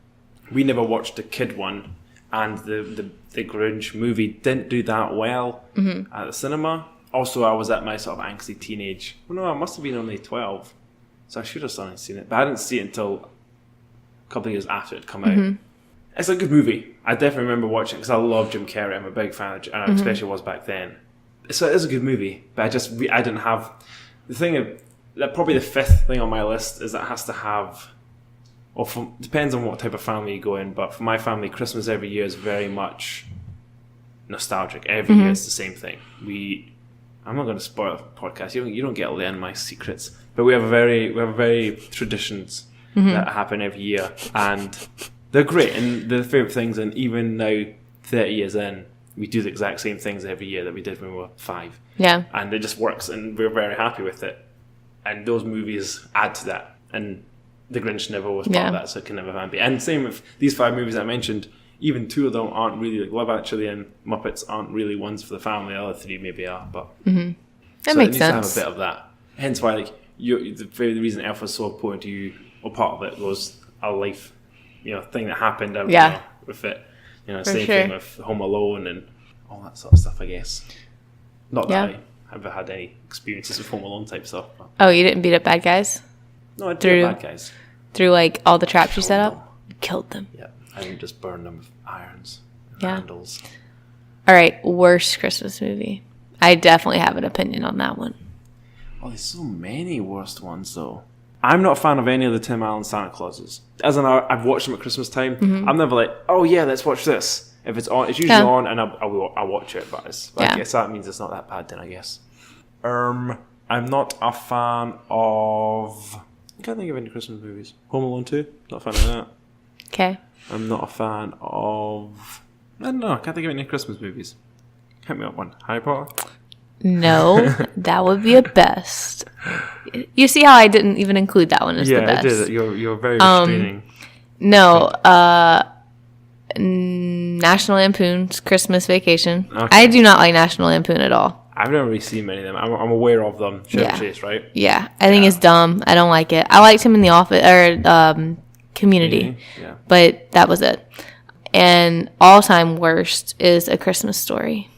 Speaker 1: We never watched the kid one, and the Grinch movie didn't do that well at the cinema. Also, I was at my sort of angsty teenage. Well, no, I must have been only 12, so I should have still seen it. But I didn't see it until a couple of years after it had come out. It's a good movie. I definitely remember watching it because I love Jim Carrey. I'm a big fan of, and I especially was back then. So it is a good movie, but I didn't have the thing. That probably the fifth thing on my list is that it has to have. Well, depends on what type of family you go in, but for my family, Christmas every year is very much nostalgic. Every year it's the same thing. I'm not going to spoil the podcast. You don't get to learn my secrets, but we have very traditions that happen every year, and they're great and they're the favorite things. And even now, 30 years in, we do the exact same things every year that we did when we were 5.
Speaker 2: Yeah, and
Speaker 1: it just works, and we're very happy with it. And those movies add to that, and The Grinch never was part of that, so it can never be. And same with these 5 movies I mentioned. Even 2 of them aren't really Love Actually and Muppets aren't really ones for the family. The other 3 maybe are, but
Speaker 2: that makes sense.
Speaker 1: To have a bit of that. Hence why, the reason Elf was so important to you, or part of it, was a life, thing that happened. With it, same thing with Home Alone and all that sort of stuff. I guess. Not that I have had any experiences with Home Alone type stuff. But.
Speaker 2: Oh, you didn't beat up bad guys?
Speaker 1: No, I did bad guys.
Speaker 2: through like all the traps you set up? Killed them.
Speaker 1: Yeah, I didn't just burn them with irons and
Speaker 2: Yeah.
Speaker 1: handles.
Speaker 2: All right, worst Christmas movie. I definitely have an opinion on that one.
Speaker 1: Oh, there's so many worst ones, though. I'm not a fan of any of the Tim Allen Santa Clauses. As in, I've watched them at Christmas time.
Speaker 2: Mm-hmm.
Speaker 1: I'm never like, oh yeah, let's watch this. If it's on, it's usually on, and I'll watch it. But I guess that means it's not that bad then, I guess. I'm not a fan of... I can't think of any Christmas movies. Home Alone 2, not a fan of that.
Speaker 2: Okay.
Speaker 1: I'm not a fan of... I don't know, I can't think of any Christmas movies. Hit me up one. Harry Potter?
Speaker 2: No, that would be a best. You see how I didn't even include that one as the best?
Speaker 1: Yeah, I did. You're very restraining.
Speaker 2: No, National Lampoon's Christmas Vacation.
Speaker 1: Okay.
Speaker 2: I do not like National Lampoon at all.
Speaker 1: I've never really seen many of them. I'm aware of them. Chevy Chase, right?
Speaker 2: Yeah, I think it's dumb. I don't like it. I liked him in The Office or Community,
Speaker 1: Yeah.
Speaker 2: but that was it. And all-time worst is A Christmas Story.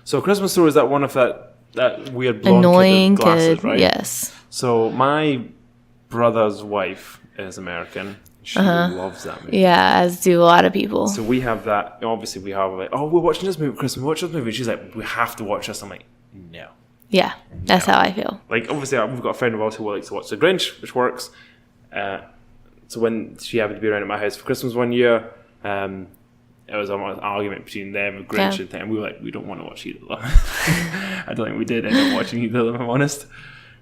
Speaker 1: So Christmas Story, is that one of that weird blonde
Speaker 2: Annoying
Speaker 1: kid with glasses,
Speaker 2: kid,
Speaker 1: right?
Speaker 2: yes.
Speaker 1: So my brother's wife is American. She loves that movie.
Speaker 2: Yeah, as do a lot of people.
Speaker 1: So we have that. Obviously, we have like, oh, we're watching this movie at Christmas. Watch this movie. She's like, we have to watch this. I'm like, no.
Speaker 2: Yeah, that's how I feel.
Speaker 1: Like, obviously, we've got a friend of ours who likes to watch The Grinch, which works. So when she happened to be around at my house for Christmas one year, it was an argument between them and Grinch and thing. And we were like, we don't want to watch either of them. I don't think we did end up watching either of them, if I'm honest.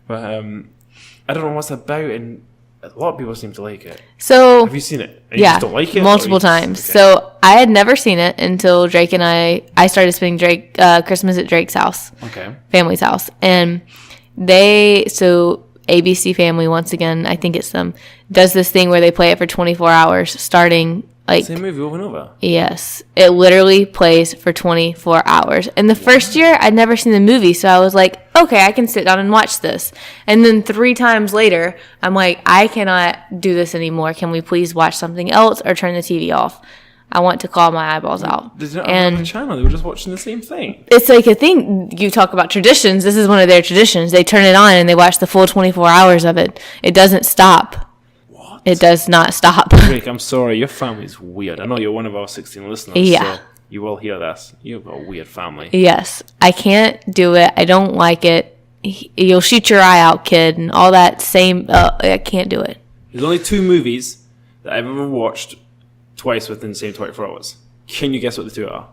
Speaker 1: But I don't know what's about, and a lot of people seem to like it.
Speaker 2: So
Speaker 1: have you seen it? And you just don't like it?
Speaker 2: Multiple times. Okay. So I had never seen it until Drake and I started spending Christmas at Drake's house.
Speaker 1: Okay.
Speaker 2: Family's house. And ABC Family, once again, I think it's them, does this thing where they play it for 24 hours starting like...
Speaker 1: Same movie over and over?
Speaker 2: Yes. It literally plays for 24 hours. And the first year, I'd never seen the movie, so I was like, okay, I can sit down and watch this. And then 3 times later, I'm like, I cannot do this anymore. Can we please watch something else or turn the TV off? I want to claw my eyeballs out.
Speaker 1: They didn't have a channel. They were just watching the same thing.
Speaker 2: It's like a thing. You talk about traditions. This is one of their traditions. They turn it on and they watch the full 24 hours of it. It doesn't stop. What? It does not stop.
Speaker 1: Drake, I'm sorry. Your family's weird. I know you're one of our 16 listeners.
Speaker 2: Yeah.
Speaker 1: So you will hear this. You've got a weird family.
Speaker 2: Yes. I can't do it. I don't like it. You'll shoot your eye out, kid, and all that same... I can't do it.
Speaker 1: There's only 2 movies that I've ever watched twice within the same 24 hours. Can you guess what the 2 are?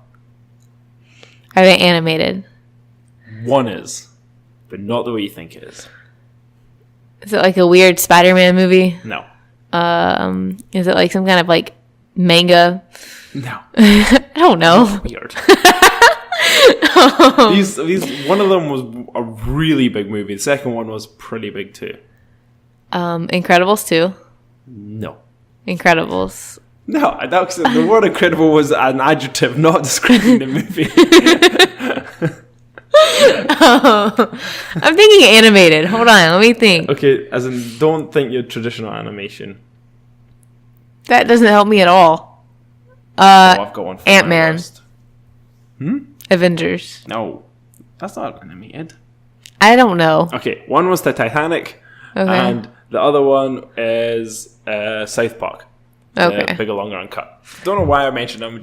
Speaker 2: Are they animated?
Speaker 1: One is, but not the way you think it is.
Speaker 2: Is it like a weird Spider-Man movie?
Speaker 1: No.
Speaker 2: Is it like some kind of like manga?
Speaker 1: No.
Speaker 2: I don't know.
Speaker 1: Weird. These one of them was a really big movie. The second one was pretty big too.
Speaker 2: Incredibles 2?
Speaker 1: No.
Speaker 2: Incredibles.
Speaker 1: No, the word incredible was an adjective, not describing the movie.
Speaker 2: I'm thinking animated. Hold on, let me think.
Speaker 1: Okay, as in, don't think your traditional animation.
Speaker 2: That doesn't help me at all.
Speaker 1: I've got one for
Speaker 2: Ant-Man. Avengers.
Speaker 1: No, that's not animated.
Speaker 2: I don't know.
Speaker 1: Okay, one was the Titanic, and the other one is South Park.
Speaker 2: Okay.
Speaker 1: Bigger, longer, uncut. Don't know why I mentioned them.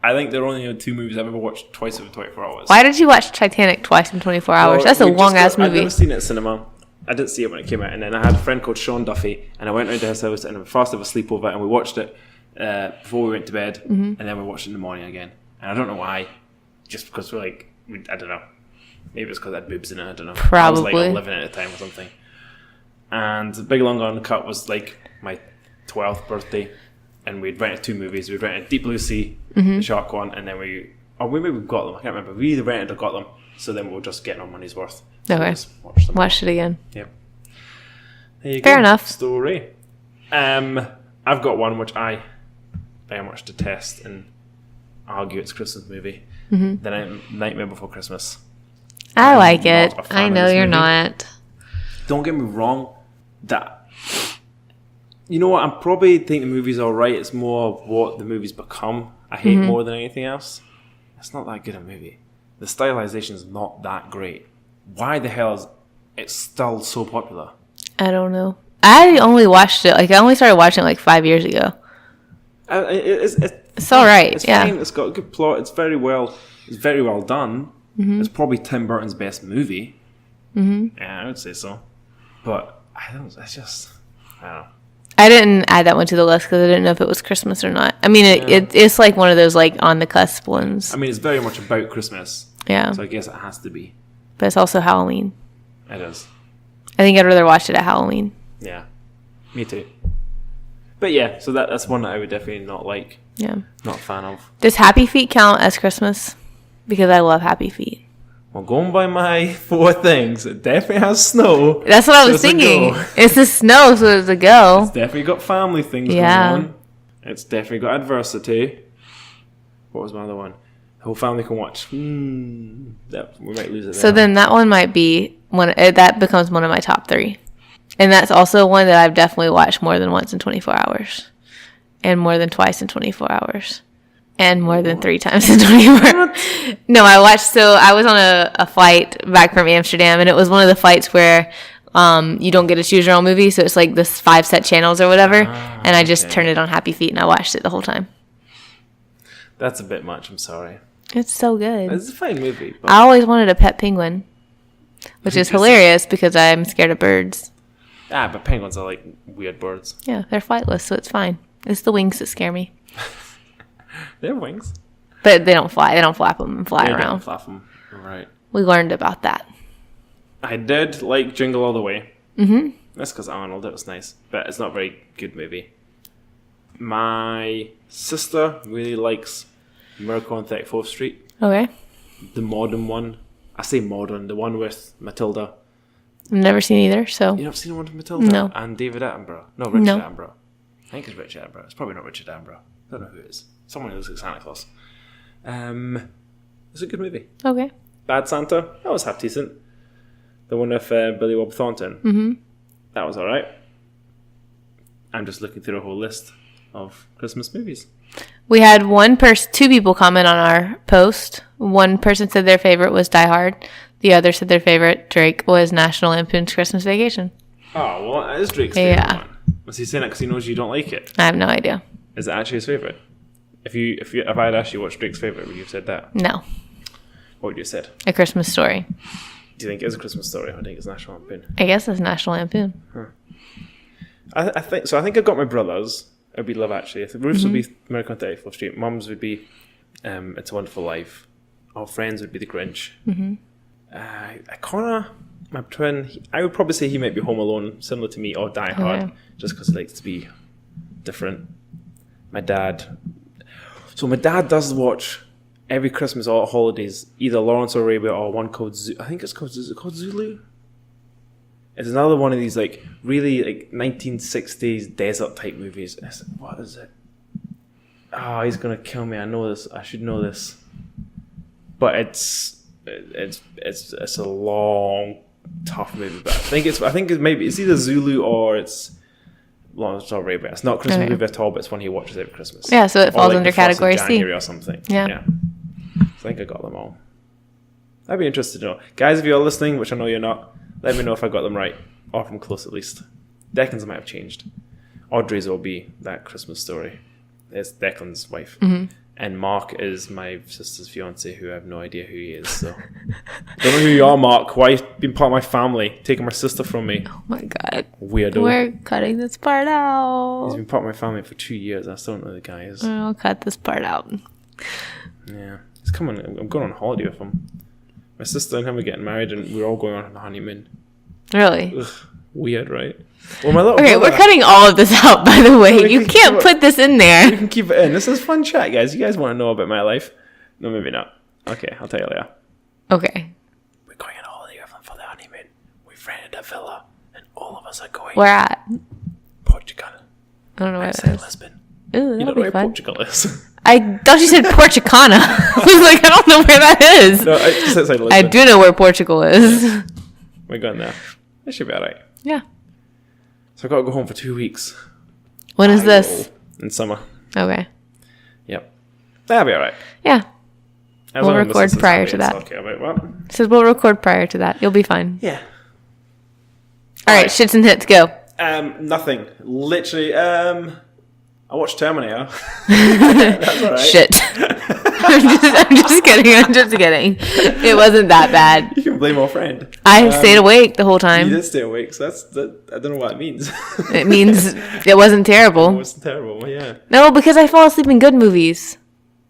Speaker 1: I think they're only 2 movies I've ever watched twice in 24 hours.
Speaker 2: Why did you watch Titanic twice in 24 hours?
Speaker 1: Well,
Speaker 2: that's a long-ass movie.
Speaker 1: I've never seen it in cinema. I didn't see it when it came out. And then I had a friend called Sean Duffy, and I went round to his house, and we fast of a sleepover, and we watched it before we went to bed, and then we watched it in the morning again. And I don't know why. Just because I don't know. Maybe it's because I had boobs in it, I don't know.
Speaker 2: Probably.
Speaker 1: I was like 11 at the time or something. And Big Long Uncut was like my 12th birthday. And we'd rented 2 movies. We'd rented Deep Blue Sea, the shark one, and then maybe we got them. I can't remember. We either rented or got them. So then we were just getting our money's worth. So
Speaker 2: okay. Watched it again.
Speaker 1: Yep. There you go.
Speaker 2: Fair enough.
Speaker 1: Story. I've got one which I very much detest and argue it's a Christmas movie. The Nightmare Before Christmas.
Speaker 2: I like it. I know you're not.
Speaker 1: Don't get me wrong. You know what? I probably think the movie's alright. It's more of what the movie's become. I hate more than anything else. It's not that good a movie. The stylization is not that great. Why the hell is it still so popular?
Speaker 2: I don't know. I only watched it. Like I only started watching it like 5 years ago. It's all right.
Speaker 1: It's fine. It's got a good plot. It's very well done. Mm-hmm. It's probably Tim Burton's best movie. Mm-hmm. Yeah, I would say so. But I don't know.
Speaker 2: I didn't add that one to the list because I didn't know if it was Christmas or not. I mean, it's like one of those like on the cusp ones.
Speaker 1: I mean, it's very much about Christmas.
Speaker 2: Yeah.
Speaker 1: So I guess it has to be.
Speaker 2: But it's also Halloween.
Speaker 1: It is.
Speaker 2: I think I'd rather watch it at Halloween.
Speaker 1: Yeah. Me too. But yeah, so that's one that I would definitely not like.
Speaker 2: Yeah.
Speaker 1: Not a fan of.
Speaker 2: Does Happy Feet count as Christmas? Because I love Happy Feet.
Speaker 1: Well, going by my 4 things, it definitely has snow.
Speaker 2: That's what I was thinking. It's the snow, so it's a go.
Speaker 1: It's definitely got family things going on. It's definitely got adversity. What was my other one? The whole family can watch. We might lose it.
Speaker 2: So then that one might be that becomes one of my top 3. And that's also one that I've definitely watched more than once in 24 hours. And more than twice in 24 hours. And more than 3 times in 24 hours. No, I was on a flight back from Amsterdam, and it was one of the flights where you don't get to choose your own movie, so it's like this 5 set channels or whatever, and I just turned it on Happy Feet, and I watched it the whole time.
Speaker 1: That's a bit much, I'm sorry.
Speaker 2: It's so good.
Speaker 1: It's a fine movie. But...
Speaker 2: I always wanted a pet penguin, which is hilarious because I'm scared of birds.
Speaker 1: But penguins are like weird birds.
Speaker 2: Yeah, they're flightless, so it's fine. It's the wings that scare me.
Speaker 1: They have wings.
Speaker 2: But they don't fly. They don't flap them and fly around.
Speaker 1: They don't flap them. Right.
Speaker 2: We learned about that.
Speaker 1: I did like Jingle All the Way. Mm-hmm. That's because Arnold. It was nice. But it's not a very good movie. My sister really likes Miracle on 34th Street.
Speaker 2: Okay.
Speaker 1: The modern one. I say modern. The one with Matilda.
Speaker 2: I've never seen either, so...
Speaker 1: You never seen the one with Matilda?
Speaker 2: No.
Speaker 1: And David Attenborough? No, Richard Attenborough. I think it's Richard Attenborough. It's probably not Richard Attenborough. I don't know who it is. Someone who looks like Santa Claus. It's a good movie.
Speaker 2: Okay.
Speaker 1: Bad Santa, that was half decent. The one with Billy Bob Thornton. Mm-hmm. That was alright. I'm just looking through a whole list of Christmas movies.
Speaker 2: We had 2 people comment on our post. One person said their favorite was Die Hard. The other said their favorite, Drake, was National Lampoon's Christmas Vacation.
Speaker 1: Oh, well, that is Drake's favorite one. Was he saying it because he knows you don't like it?
Speaker 2: I have no idea.
Speaker 1: Is it actually his favorite? If I had asked you what's Drake's favorite, would you have said that?
Speaker 2: No.
Speaker 1: What would you have said?
Speaker 2: A Christmas Story.
Speaker 1: Do you think it is a Christmas Story, or do you think it's National Lampoon?
Speaker 2: I guess it's National Lampoon.
Speaker 1: Huh. I think so. I think I've got my brothers. It would be Love Actually. Ruth's would be American 34th Street. Mum's would be It's a Wonderful Life. Our Friends would be The Grinch. Mm-hmm. Connor, my twin, I would probably say he might be Home Alone, similar to me, or Die Hard, just because he likes to be different. My dad does watch every Christmas or holidays either Lawrence of Arabia or one called I think it's called Zulu. It's another one of these like really like 1960s desert type movies. What is it? Oh, he's gonna kill me. I know this. I should know this. But it's a long, tough movie. But I think it's either Zulu or it's Lawrence of Arabia. It's not a Christmas movie at all, but it's one he watches every Christmas.
Speaker 2: Yeah, so it falls under category C.
Speaker 1: January or something. Yeah. I think I got them all. I'd be interested to know. Guys, if you're listening, which I know you're not, let me know if I got them right. Or if I'm close at least. Declan's might have changed. Audrey's will be That Christmas Story. It's Declan's wife. Mm-hmm. And Mark is my sister's fiance, who I have no idea who he is. So don't know who you are, Mark. Why you been part of my family, taking my sister from me?
Speaker 2: Oh my god,
Speaker 1: weirdo!
Speaker 2: We're cutting this part out.
Speaker 1: He's been part of my family for 2 years. I still don't know who the guy is.
Speaker 2: I'll cut this part out.
Speaker 1: Yeah, he's coming. I'm going on holiday with him. My sister and him are getting married, and we're all going on the honeymoon.
Speaker 2: Really?
Speaker 1: Ugh, weird, right? Well, my little
Speaker 2: brother, we're cutting all of this out, by the way. You can't put this in there.
Speaker 1: You can keep it in. This is fun chat, guys. You guys want to know about my life? No, maybe not. Okay, I'll tell you later.
Speaker 2: Okay.
Speaker 1: We're going on holiday with them for the honeymoon. We've rented a villa, and all of us are going.
Speaker 2: Where at?
Speaker 1: Portugal.
Speaker 2: I don't know where that is.
Speaker 1: Lisbon.
Speaker 2: Ooh,
Speaker 1: you don't know where Portugal is.
Speaker 2: I thought you said Portucana. I was like, I don't know where that is.
Speaker 1: No, just outside Lisbon.
Speaker 2: I do know where Portugal is.
Speaker 1: Yeah. We're going there. It should be alright.
Speaker 2: Yeah.
Speaker 1: So I've got to go home for 2 weeks.
Speaker 2: When is this?
Speaker 1: In summer.
Speaker 2: Okay.
Speaker 1: Yep. That'll be alright.
Speaker 2: Yeah. We'll record prior to that.
Speaker 1: Okay, about what?
Speaker 2: Says we'll record prior to that. You'll be fine.
Speaker 1: Yeah.
Speaker 2: All right, shits and hits, go.
Speaker 1: Nothing. Literally, I watched Terminator. That's all right.
Speaker 2: Shit. I'm just kidding. I'm just kidding. It wasn't that bad.
Speaker 1: You can blame our friend.
Speaker 2: I stayed awake the whole time.
Speaker 1: You did stay awake, so I don't know what it means.
Speaker 2: It means it wasn't terrible.
Speaker 1: It wasn't terrible, yeah.
Speaker 2: No, because I fall asleep in good movies.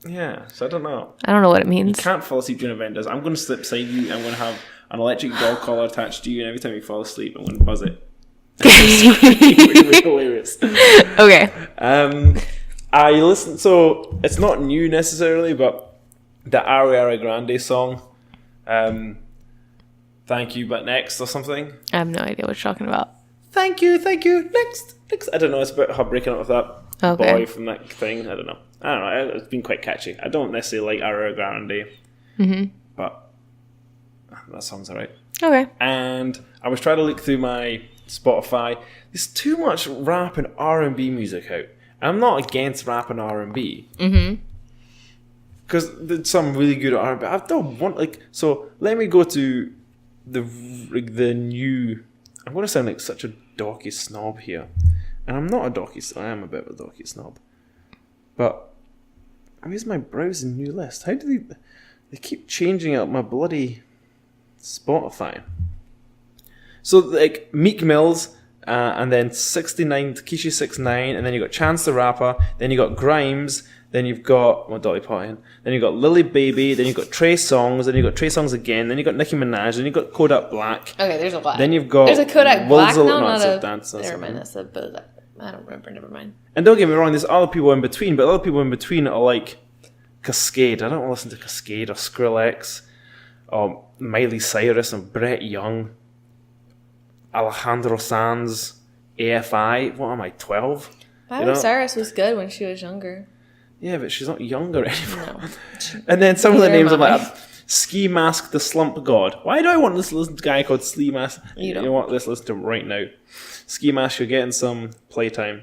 Speaker 1: Yeah, so I don't know.
Speaker 2: I don't know what it means.
Speaker 1: You can't fall asleep during Avengers. I'm going to sleep beside you. I'm going to have an electric dog collar attached to you, and every time you fall asleep, I'm going to buzz it. It's hilarious.
Speaker 2: Okay.
Speaker 1: I listen. So it's not new necessarily, but the Ariana Grande song, "Thank You, But Next" or something.
Speaker 2: I have no idea what you're talking about.
Speaker 1: Thank you, next. I don't know. It's about her breaking up with that boy from that thing. I don't know. It's been quite catchy. I don't necessarily like Ariana Grande, but that song's alright.
Speaker 2: Okay.
Speaker 1: And I was trying to look through my Spotify. There's too much rap and R&B music out. I'm not against rap and R&B. Because there's some really good R&B. I don't want, so let me go to the new... I'm going to sound like such a dorky snob here. And I'm not a dorky snob. I am a bit of a dorky snob. But where's my browsing new list? How do they keep changing out my bloody Spotify? So Meek Mill's, and then 69, Takeshi 69, and then you got Chance the Rapper, then you got Grimes, then you've got Dolly Parton, then you've got Lily Baby, then you've got Trey Songz, then you've got Trey Songz again, then you've got Nicki Minaj, then you've got Kodak Black.
Speaker 2: Okay, there's a lot.
Speaker 1: Then you've got
Speaker 2: there's a Kodak Black. No, not a
Speaker 1: dance.
Speaker 2: Never mind. That's a bit. I don't remember. Never mind.
Speaker 1: And don't get me wrong, there's other people in between, but other people in between are like Cascade. I don't want to listen to Cascade or Skrillex or Miley Cyrus and Brett Young, Alejandro Sanz, AFI. What am I, 12?
Speaker 2: Miley Cyrus was good when she was younger.
Speaker 1: Yeah, but she's not younger anymore.
Speaker 2: No.
Speaker 1: And then some of the names are like Ski Mask the Slump God. Why do I want this listen to a guy called Ski Mask? You don't want this listen to him right now. Ski Mask, you're getting some playtime.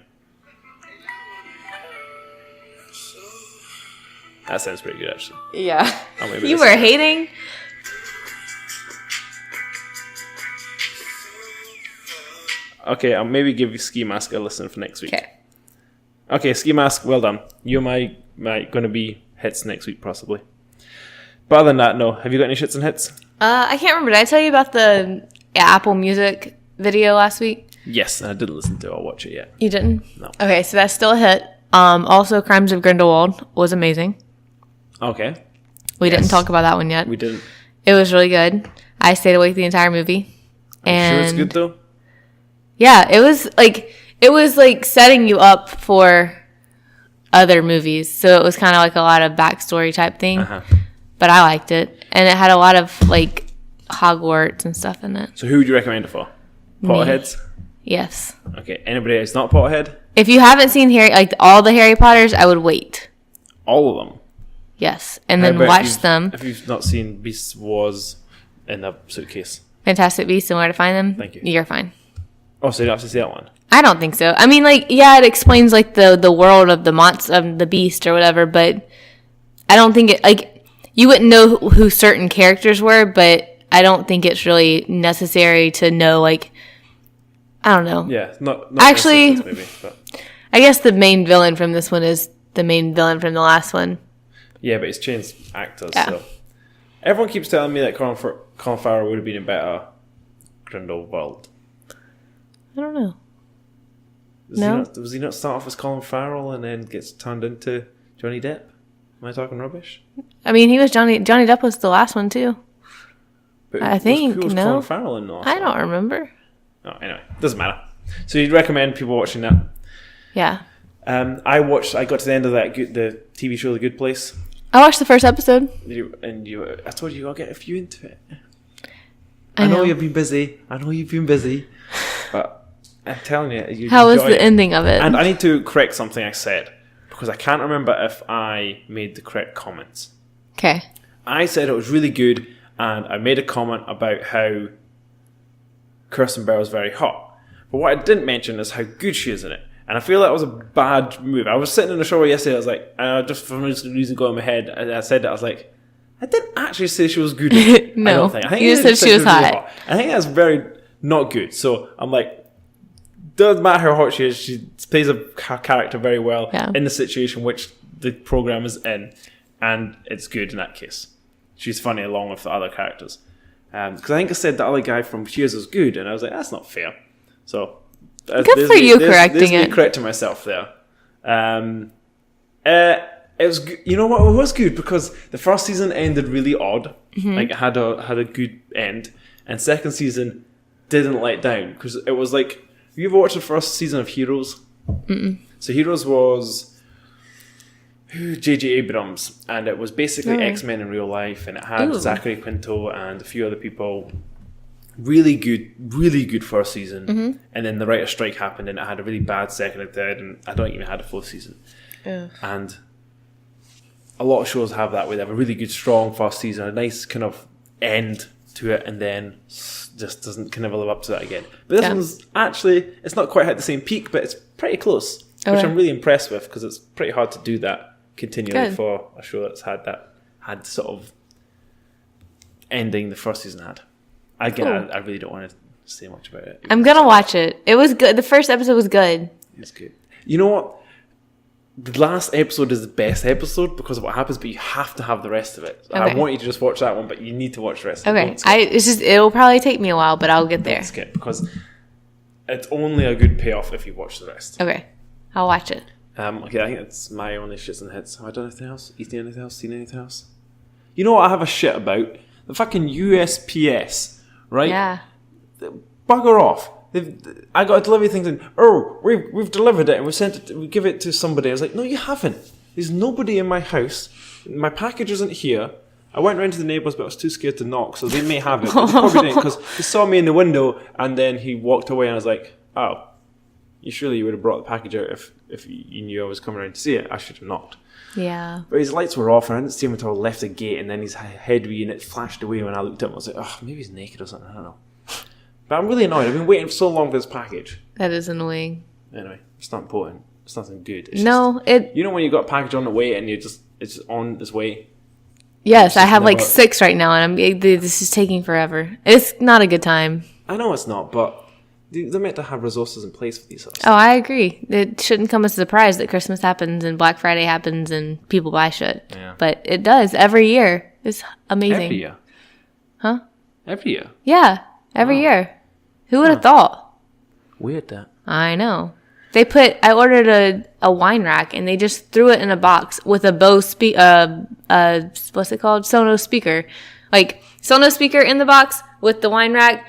Speaker 1: That sounds pretty good, actually.
Speaker 2: Yeah. You were hating?
Speaker 1: Okay, I'll maybe give you Ski Mask a listen for next week. Okay, Ski Mask, well done. You're my going to be hits next week, possibly. But other than that, no. Have you got any shits and hits? I
Speaker 2: can't remember. Did I tell you about the Apple Music video last week?
Speaker 1: Yes, I didn't listen to it or watch it yet.
Speaker 2: You didn't?
Speaker 1: No.
Speaker 2: Okay, so that's still a hit. Also, Crimes of Grindelwald was amazing.
Speaker 1: Okay.
Speaker 2: We didn't talk about that one yet.
Speaker 1: We didn't.
Speaker 2: It was really good. I stayed awake the entire movie.
Speaker 1: Are you sure it's good, though?
Speaker 2: Yeah, it was like setting you up for other movies. So it was kind of like a lot of backstory type thing. But I liked it. And it had a lot of like Hogwarts and stuff in it.
Speaker 1: So who would you recommend it for? Potterheads?
Speaker 2: Yes.
Speaker 1: Okay. Anybody that's not Potterhead?
Speaker 2: If you haven't seen all the Harry Potters, I would wait.
Speaker 1: All of them?
Speaker 2: Yes. And then watch them.
Speaker 1: If you've not seen Beasts Wars in the Suitcase.
Speaker 2: Fantastic Beasts and Where to Find Them.
Speaker 1: Thank you.
Speaker 2: You're fine.
Speaker 1: Oh, so you don't have to see that one?
Speaker 2: I don't think so. I mean, it explains the world of the monster of the beast or whatever, but I don't think it you wouldn't know who certain characters were, but I don't think it's really necessary to know I don't know.
Speaker 1: Yeah, not
Speaker 2: actually.
Speaker 1: Movie, but.
Speaker 2: I guess the main villain from this one is the main villain from the last one.
Speaker 1: Yeah, but it's changed actors.
Speaker 2: Yeah.
Speaker 1: So everyone keeps telling me that Colin Farrell would have been a better Grindelwald.
Speaker 2: I don't know.
Speaker 1: Does he not start off as Colin Farrell and then gets turned into Johnny Depp? Am I talking rubbish?
Speaker 2: I mean, he was Johnny Depp was the last one too.
Speaker 1: But
Speaker 2: I think
Speaker 1: who was
Speaker 2: no.
Speaker 1: Colin Farrell in the last
Speaker 2: I don't remember.
Speaker 1: Oh, anyway, doesn't matter. So you'd recommend people watching that?
Speaker 2: Yeah.
Speaker 1: I got to the end of the TV show The Good Place.
Speaker 2: I watched the first episode.
Speaker 1: I told you I'll get a few into it.
Speaker 2: I know
Speaker 1: you've been busy. But I'm telling you,
Speaker 2: how was the ending of it?
Speaker 1: And I need to correct something I said because I can't remember if I made the correct comments.
Speaker 2: Okay.
Speaker 1: I said it was really good, and I made a comment about how Kirsten Bell is very hot. But what I didn't mention is how good she is in it. And I feel that was a bad move. I was sitting in the shower yesterday, I was like, just for some reason going in my head, I said that, I was like, I didn't actually say she was good in it.
Speaker 2: No,
Speaker 1: I think
Speaker 2: you just said she was hot.
Speaker 1: Really hot. I think that's very not good. So I'm like, doesn't matter how hot she is, she plays a character very well in the situation which the program is in, and it's good in that case. She's funny along with the other characters. Because I think I said the other guy from Cheers was good, and I was like, that's not fair. So
Speaker 2: good for you correcting it.
Speaker 1: Correcting myself there. It was good. You know what? It was good because the first season ended really odd. Like it had a good end, and second season didn't let down because it was like, have you ever watched the first season of Heroes? So Heroes was J.J. Abrams, and it was basically X-Men in real life, and it had Zachary Quinto and a few other people. Really good first season, and then the writer's strike happened, and it had a really bad second and third, and I don't even had a fourth season. And a lot of shows have that, where they have a really good, strong first season, a nice kind of end to it, and then just doesn't kind of live up to that again. But this one's actually, it's not quite at the same peak, but it's pretty close, which I'm really impressed with, because it's pretty hard to do that continually for a show that's had sort of ending the first season had. Again, I really don't want to say much about it.
Speaker 2: I'm gonna watch it. It was good. The first episode was good.
Speaker 1: It's good. You know what? The last episode is the best episode because of what happens, but you have to have the rest of it. I want you to just watch that one, but you need to watch the rest of it.
Speaker 2: Okay. It'll probably take me a while, but I'll get there.
Speaker 1: Skip, because it's only a good payoff if you watch the rest.
Speaker 2: Okay. I'll watch it.
Speaker 1: Okay, I think it's my only shits and hits. Have I done anything else? Eaten anything else? Seen anything else? You know what I have a shit about? The fucking USPS. Right?
Speaker 2: Yeah.
Speaker 1: Bugger off. I got a delivery thing saying, we've delivered it and we give it to somebody. I was like, no, you haven't. There's nobody in my house. My package isn't here. I went round to the neighbours, but I was too scared to knock, so they may have it. But they probably didn't, because he saw me in the window and then he walked away, and I was like, oh, you would have brought the package out if you knew I was coming around to see it. I should have knocked.
Speaker 2: Yeah.
Speaker 1: But his lights were off, and I didn't see him until I left the gate, and then his head unit flashed away when I looked at him. I was like, oh, maybe he's naked or something. I don't know. But I'm really annoyed. I've been waiting for so long for this package.
Speaker 2: That is annoying.
Speaker 1: Anyway, it's not important. It's nothing good.
Speaker 2: It's
Speaker 1: you know when you got a package on the way and it's on its way?
Speaker 2: Yes, I have like 6 right now, and this is taking forever. It's not a good time.
Speaker 1: I know it's not, but they're meant to have resources in place for these sorts.
Speaker 2: Oh, I agree. It shouldn't come as a surprise that Christmas happens and Black Friday happens and people buy shit.
Speaker 1: Yeah.
Speaker 2: But it does every year. It's amazing.
Speaker 1: Every year?
Speaker 2: Huh?
Speaker 1: Every year?
Speaker 2: Yeah, every year. Who would have thought?
Speaker 1: Weird that.
Speaker 2: I know. I ordered a wine rack, and they just threw it in a box with a what's it called? Sonos speaker. Like, Sonos speaker in the box with the wine rack,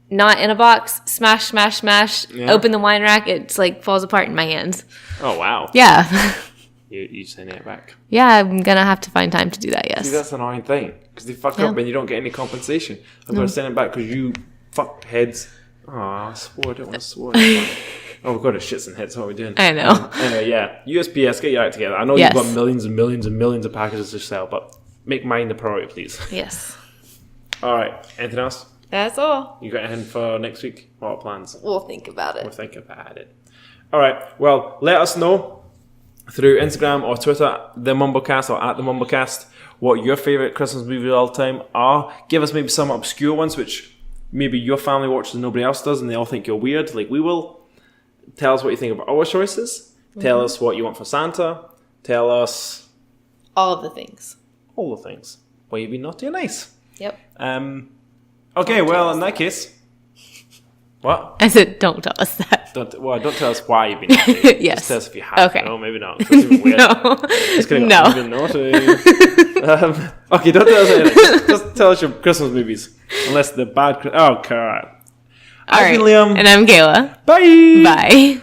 Speaker 2: not in a box. Smash, smash, smash. Yeah. Open the wine rack. It's like falls apart in my hands.
Speaker 1: Oh, wow.
Speaker 2: Yeah.
Speaker 1: You send it back.
Speaker 2: Yeah, I'm going to have to find time to do that, yes.
Speaker 1: See, that's an annoying thing. Because they fuck up and you don't get any compensation. I'm going to send it back because you fuck heads. Oh, I swore. I don't want to swear. Oh, we've got a shits and hits. What are we doing?
Speaker 2: I know.
Speaker 1: Anyway, yeah. USPS, get your act together. I know you've got millions and millions and millions of packages to sell, but make mine the priority, please.
Speaker 2: Yes.
Speaker 1: All right. Anything else?
Speaker 2: That's all.
Speaker 1: You got anything for next week? What are plans?
Speaker 2: We'll think about it.
Speaker 1: We'll think about it. All right. Well, let us know through Instagram or Twitter, the MumbleCast or at the MumbleCast, what your favourite Christmas movies of all time are. Give us maybe some obscure ones, which maybe your family watches and nobody else does, and they all think you're weird, like we will. Tell us what you think about our choices. Mm-hmm. Tell us what you want for Santa. Tell us...
Speaker 2: all of the things.
Speaker 1: All the things. Why you be naughty or nice.
Speaker 2: Yep.
Speaker 1: Okay, well, in that case... What?
Speaker 2: I said, don't tell us that.
Speaker 1: Don't tell us why you've been naughty.
Speaker 2: Yes.
Speaker 1: Just tell us if you have.
Speaker 2: Okay.
Speaker 1: No, maybe not. That's even weird.
Speaker 2: No.
Speaker 1: Just kidding. No. You've been naughty. Okay, don't tell us anything. Just tell us your Christmas movies. Unless they're bad... Oh, crap.
Speaker 2: All right.
Speaker 1: Liam.
Speaker 2: And I'm Kayla.
Speaker 1: Bye.
Speaker 2: Bye.